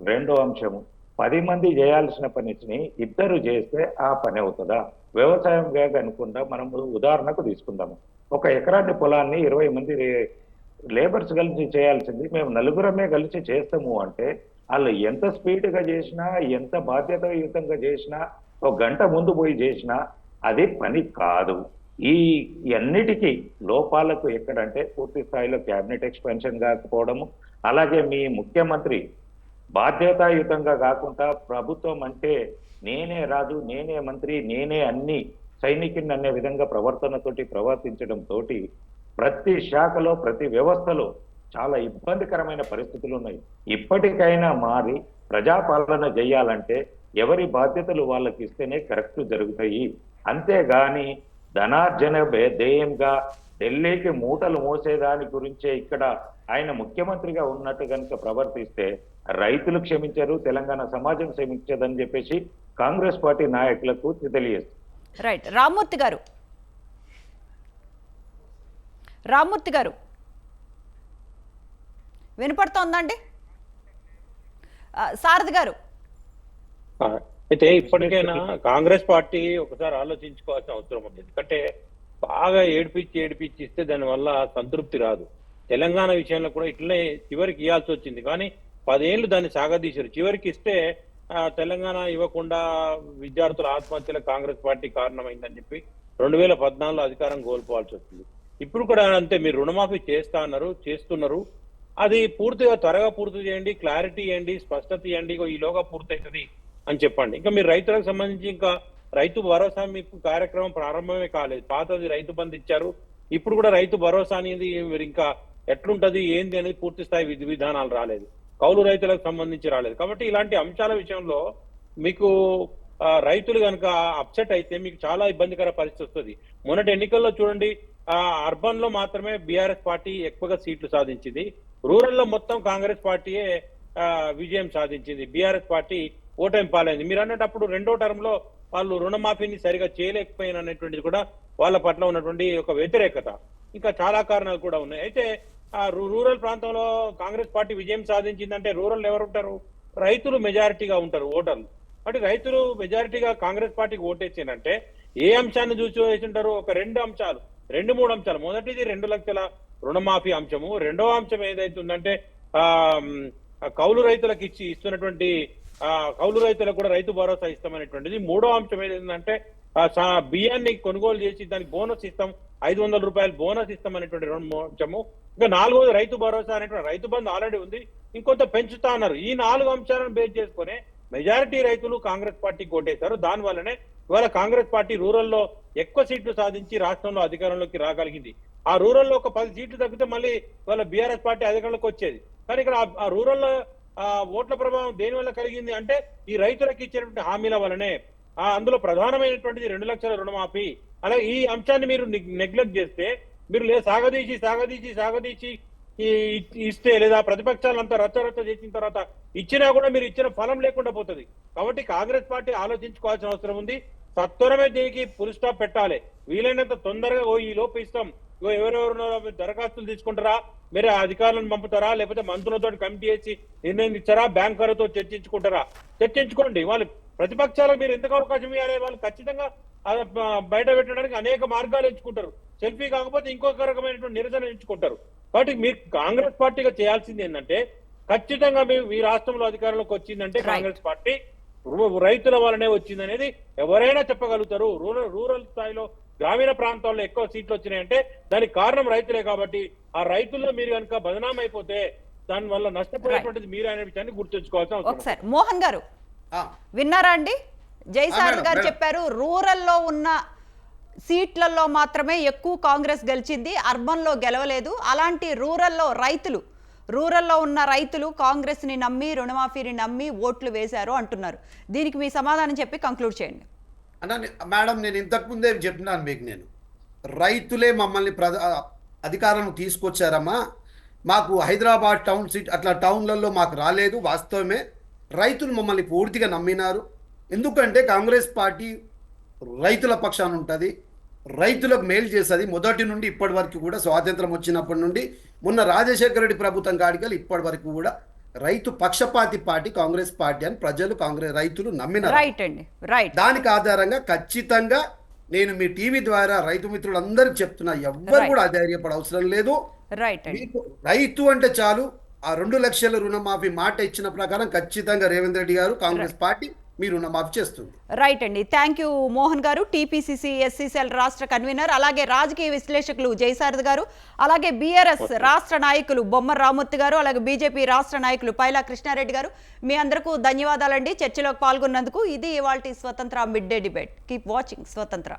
రెండో అంశము, 10 మంది చేయాల్సిన పనిని 2 చేస్తే ఆ పని అవుతుందా? వ్యవసాయంగా కనుకుండా మనం ఉదాహరణకు తీసుకుందాము. 1 ఎకరాన్ని పొలాన్ని 20 మంది లేబర్స్ కలిసి చేయాల్సింది మేము 4 కలిసి చేస్తాము అంటే వాళ్ళు ఎంత స్పీడ్గా చేసినా, ఎంత బాధ్యతాయుతంగా చేసినా, 1 గంట ముందు పోయి చేసినా అది పని కాదు. ఈ అన్నిటికీ లోపాలకు ఎక్కడంటే పూర్తి స్థాయిలో క్యాబినెట్ ఎక్స్పెన్షన్ కాకపోవడము, అలాగే మీ ముఖ్యమంత్రి బాధ్యతాయుతంగా కాకుండా ప్రభుత్వం అంటే నేనే రాజు, నేనే మంత్రి, నేనే అన్ని సైనికుని అనే విధంగా ప్రవర్తనతోటి ప్రవర్తించడం తోటి ప్రతి శాఖలో ప్రతి వ్యవస్థలో చాలా ఇబ్బందికరమైన పరిస్థితులు ఉన్నాయి. ఇప్పటికైనా మారి ప్రజాపాలన చేయాలంటే ఎవరి బాధ్యతలు వాళ్ళకి ఇస్తేనే కరెక్ట్ జరుగుతాయి. అంతేగాని ధనార్జన ధ్యేయంగా ఢిల్లీకి మూటలు మోసేదాని గురించే ఇక్కడ ఆయన ముఖ్యమంత్రిగా ఉన్నట్టు కనుక ప్రవర్తిస్తే రైతులు క్షమించరు, తెలంగాణ సమాజం క్షమించదని చెప్పేసి కాంగ్రెస్ పార్టీ నాయకులకు తెలియజేస్తారు. రైట్. రామ్మూర్తి గారు వినపడుతోందండి? సారథి గారు. అయితే ఇప్పటికైనా కాంగ్రెస్ పార్టీ ఒకసారి ఆలోచించుకోవాల్సిన అవసరం ఉంది. ఎందుకంటే బాగా ఏడిపించి ఇస్తే దానివల్ల సంతృప్తి రాదు. తెలంగాణ విషయంలో కూడా ఇట్లనే చివరికి ఇవ్వాల్సి వచ్చింది, కానీ 10 ఏళ్ళు దాన్ని సాగదీశారు. చివరికి ఇస్తే తెలంగాణ ఇవ్వకుండా విద్యార్థుల ఆత్మహత్యలకు కాంగ్రెస్ పార్టీ కారణమైందని చెప్పి 2014లో అధికారం కోల్పోవాల్సి వచ్చింది. ఇప్పుడు కూడా అంతే, మీరు రుణమాఫీ చేస్తున్నారు. అది పూర్తిగా త్వరగా పూర్తి చేయండి, క్లారిటీ ఇవ్వండి, స్పష్టత ఇవ్వండి, ఈలోగా పూర్తవుతుంది అని చెప్పండి. ఇంకా మీరు రైతులకు సంబంధించి ఇంకా రైతు భరోసా మీకు కార్యక్రమం ప్రారంభమే కాలేదు. పాతది రైతు బంధు ఇచ్చారు, ఇప్పుడు కూడా రైతు భరోసా అనేది మీరు ఇంకా ఎట్లుంటది ఏంది అనేది పూర్తి స్థాయి విధానాలు రాలేదు. కౌలు రైతులకు సంబంధించి రాలేదు. కాబట్టి ఇలాంటి అంశాల విషయంలో మీకు రైతులు కనుక అప్సెట్ అయితే మీకు చాలా ఇబ్బందికర పరిస్థితి వస్తుంది. మొన్నటి ఎన్నికల్లో చూడండి, అర్బన్ లో మాత్రమే బీఆర్ఎస్ పార్టీ ఎక్కువగా సీట్లు సాధించింది. రూరల్ లో మొత్తం కాంగ్రెస్ పార్టీయే విజయం సాధించింది. బీఆర్ఎస్ పార్టీ ఓటమి పాలైంది. మీరు అన్నప్పుడు రెండో టర్మ్ లో వాళ్ళు రుణమాఫీని సరిగా చేయలేకపోయినటువంటిది కూడా వాళ్ళ పట్ల ఉన్నటువంటి ఒక వ్యతిరేకత. ఇంకా చాలా కారణాలు కూడా ఉన్నాయి. అయితే ఆ రూరల్ ప్రాంతంలో కాంగ్రెస్ పార్టీ విజయం సాధించిందంటే రూరల్ ఎవరు ఉంటారు? రైతులు మెజారిటీగా ఉంటారు ఓటర్లు. కాబట్టి రైతులు మెజారిటీగా కాంగ్రెస్ పార్టీకి ఓటేసిందంటే ఏ అంశాన్ని చూసి వేసింటారు? ఒక 2-3 అంశాలు. మొదటిది 2 లక్షల రుణమాఫీ అంశము. రెండవ అంశం ఏదైతుందంటే కౌలు రైతులకు ఇస్తున్నటువంటి కౌలు రైతులకు కూడా రైతు భరోసా ఇస్తామనేటువంటిది. మూడో అంశం ఏదైందంటే బియ్యాన్ని కొనుగోలు చేసి దానికి బోనస్ ఇస్తాం, 500 రూపాయలు బోనస్ ఇస్తాం అనేటువంటి అంశము. ఇంకా 4వది రైతు భరోసా అనేటువంటి రైతు బంధు ఆల్రెడీ ఉంది, ఇంకొంత పెంచుతా అన్నారు. ఈ 4 అంశాలను బేస్ చేసుకునే మెజారిటీ రైతులు కాంగ్రెస్ పార్టీకి ఓటేశారు. దానివల్లనే ఇవాళ కాంగ్రెస్ పార్టీ రూరల్లో ఎక్కువ సీట్లు సాధించి రాష్ట్రంలో అధికారంలోకి రాగలిగింది. ఆ రూరల్లో ఒక 10 సీట్లు తగ్గితే మళ్ళీ ఇవాళ బీఆర్ఎస్ పార్టీ అధికారంలోకి వచ్చేది. కానీ ఇక్కడ ఆ రూరల్లో ఓట్ల ప్రభావం దేని వల్ల కలిగింది అంటే ఈ రైతులకు ఇచ్చినటువంటి హామీల వల్లనే. అందులో ప్రధానమైనటువంటిది 2 లక్షల రుణమాఫీ. అలాగే ఈ అంశాన్ని మీరు నెగ్లెక్ట్ చేస్తే, మీరు సాగదీసి ఇస్తే, లేదా ప్రతిపక్షాలంతా రచ్చ చేసిన తర్వాత ఇచ్చినా కూడా మీరు ఇచ్చిన ఫలం లేకుండా పోతుంది. కాబట్టి కాంగ్రెస్ పార్టీ ఆలోచించుకోవాల్సిన అవసరం ఉంది. సత్వరమే దీనికి ఫుల్ స్టాప్ పెట్టాలి. వీలైనంత తొందరగా ఈ లోపు ఇస్తాం, ఎవరెవరు దరఖాస్తులు తీసుకుంటారా, మీరు అధికారులను పంపుతారా, లేకపోతే మంత్రులతో కమిటీ వేసి నిర్ణయం ఇచ్చారా, బ్యాంకర్లతో చర్చించుకోండి. వాళ్ళు ప్రతిపక్షాలకు మీరు ఎందుకు అవకాశం ఇవ్వాలి? వాళ్ళు ఖచ్చితంగా బయట పెట్టడానికి అనేక మార్గాలు ఎంచుకుంటారు. సెల్ఫీ కాకపోతే ఇంకొక రకమైనటువంటి నిరసన ఎంచుకుంటారు. కాబట్టి మీరు కాంగ్రెస్ పార్టీగా చేయాల్సింది ఏంటంటే, ఖచ్చితంగా మీ రాష్ట్రంలో అధికారంలోకి వచ్చిందంటే కాంగ్రెస్ పార్టీ రైతుల వల్లనే వచ్చిందనేది ఎవరైనా చెప్పగలుగుతారు. రూరల్ స్థాయిలో గ్రామీణ ప్రాంతాల్లో ఎక్కువ సీట్లు వచ్చినాయంటే దానికి కారణం రైతులే. కాబట్టి ఆ రైతుల్లో మీరు కనుక బదనాం అయిపోతే దాని వల్ల నష్టపోయేటువంటిది మీరు అనే విషయాన్ని గుర్తుంచుకోవాల్సిన అవసరం. ఒకసారి మోహన్ గారు విన్నారా అండి? జయసారథి గారు చెప్పారు రూరల్లో ఉన్న సీట్లలో మాత్రమే ఎక్కువ కాంగ్రెస్ గెలిచింది, అర్బన్ లో గెలవలేదు. అలాంటి రూరల్లో ఉన్న రైతులు కాంగ్రెస్ ని నమ్మి, రుణమాఫీని నమ్మి ఓట్లు వేశారు అంటున్నారు. దీనికి మీ సమాధానం చెప్పి కంక్లూడ్ చేయండి. మేడం, నేను ఇంతకు ముందే చెప్పినాను మీకు, నేను రైతులే మమ్మల్ని అధికారం తీసుకొచ్చారమ్మా. మాకు హైదరాబాద్ టౌన్ సీట్ అట్లా టౌన్లలో మాకు రాలేదు. వాస్తవమే, రైతులు మమ్మల్ని పూర్తిగా నమ్మినారు. ఎందుకంటే కాంగ్రెస్ పార్టీ రైతుల పక్షాన ఉంటుంది, రైతులకు మేలు చేస్తుంది. మొదటి నుండి ఇప్పటి వరకు కూడా, స్వాతంత్రం వచ్చినప్పటి నుండి మొన్న రాజశేఖర రెడ్డి ప్రభుత్వం కాడికి ఇప్పటి వరకు కూడా రైతు పక్షపాతి పార్టీ కాంగ్రెస్ పార్టీ అని ప్రజలు రైతులు నమ్మినారు. రైట్ అండి, రైట్. దానికి ఆధారంగా ఖచ్చితంగా నేను మీ టీవీ ద్వారా రైతు మిత్రులందరికీ చెప్తున్నా, ఎవ్వరు కూడా అధైర్యపడ అవసరం లేదు. రైట్. రైతు అంటే చాలు. ఆ 2 లక్షల రుణమాఫీ మాట ఇచ్చిన ప్రకారం ఖచ్చితంగా రేవంత్ రెడ్డి గారు, కాంగ్రెస్ పార్టీ మీ రుణమాఫీ చేస్తుంది. రైట్ అండి, థ్యాంక్ యూ మోహన్ గారు, టీపీసీసీ ఎస్సీసీఎల్ రాష్ట్ర కన్వీనర్, అలాగే రాజకీయ విశ్లేషకులు జయసారథి గారు, అలాగే బీఆర్ఎస్ రాష్ట్ర నాయకులు బొమ్మ రామూర్తి గారు, అలాగే బీజేపీ రాష్ట్ర నాయకులు పైలా కృష్ణారెడ్డి గారు, మీ అందరికీ ధన్యవాదాలండి చర్చలోకి పాల్గొన్నందుకు. ఇది ఇవాల్టి స్వతంత్ర mid day debate. Keep watching స్వతంత్ర.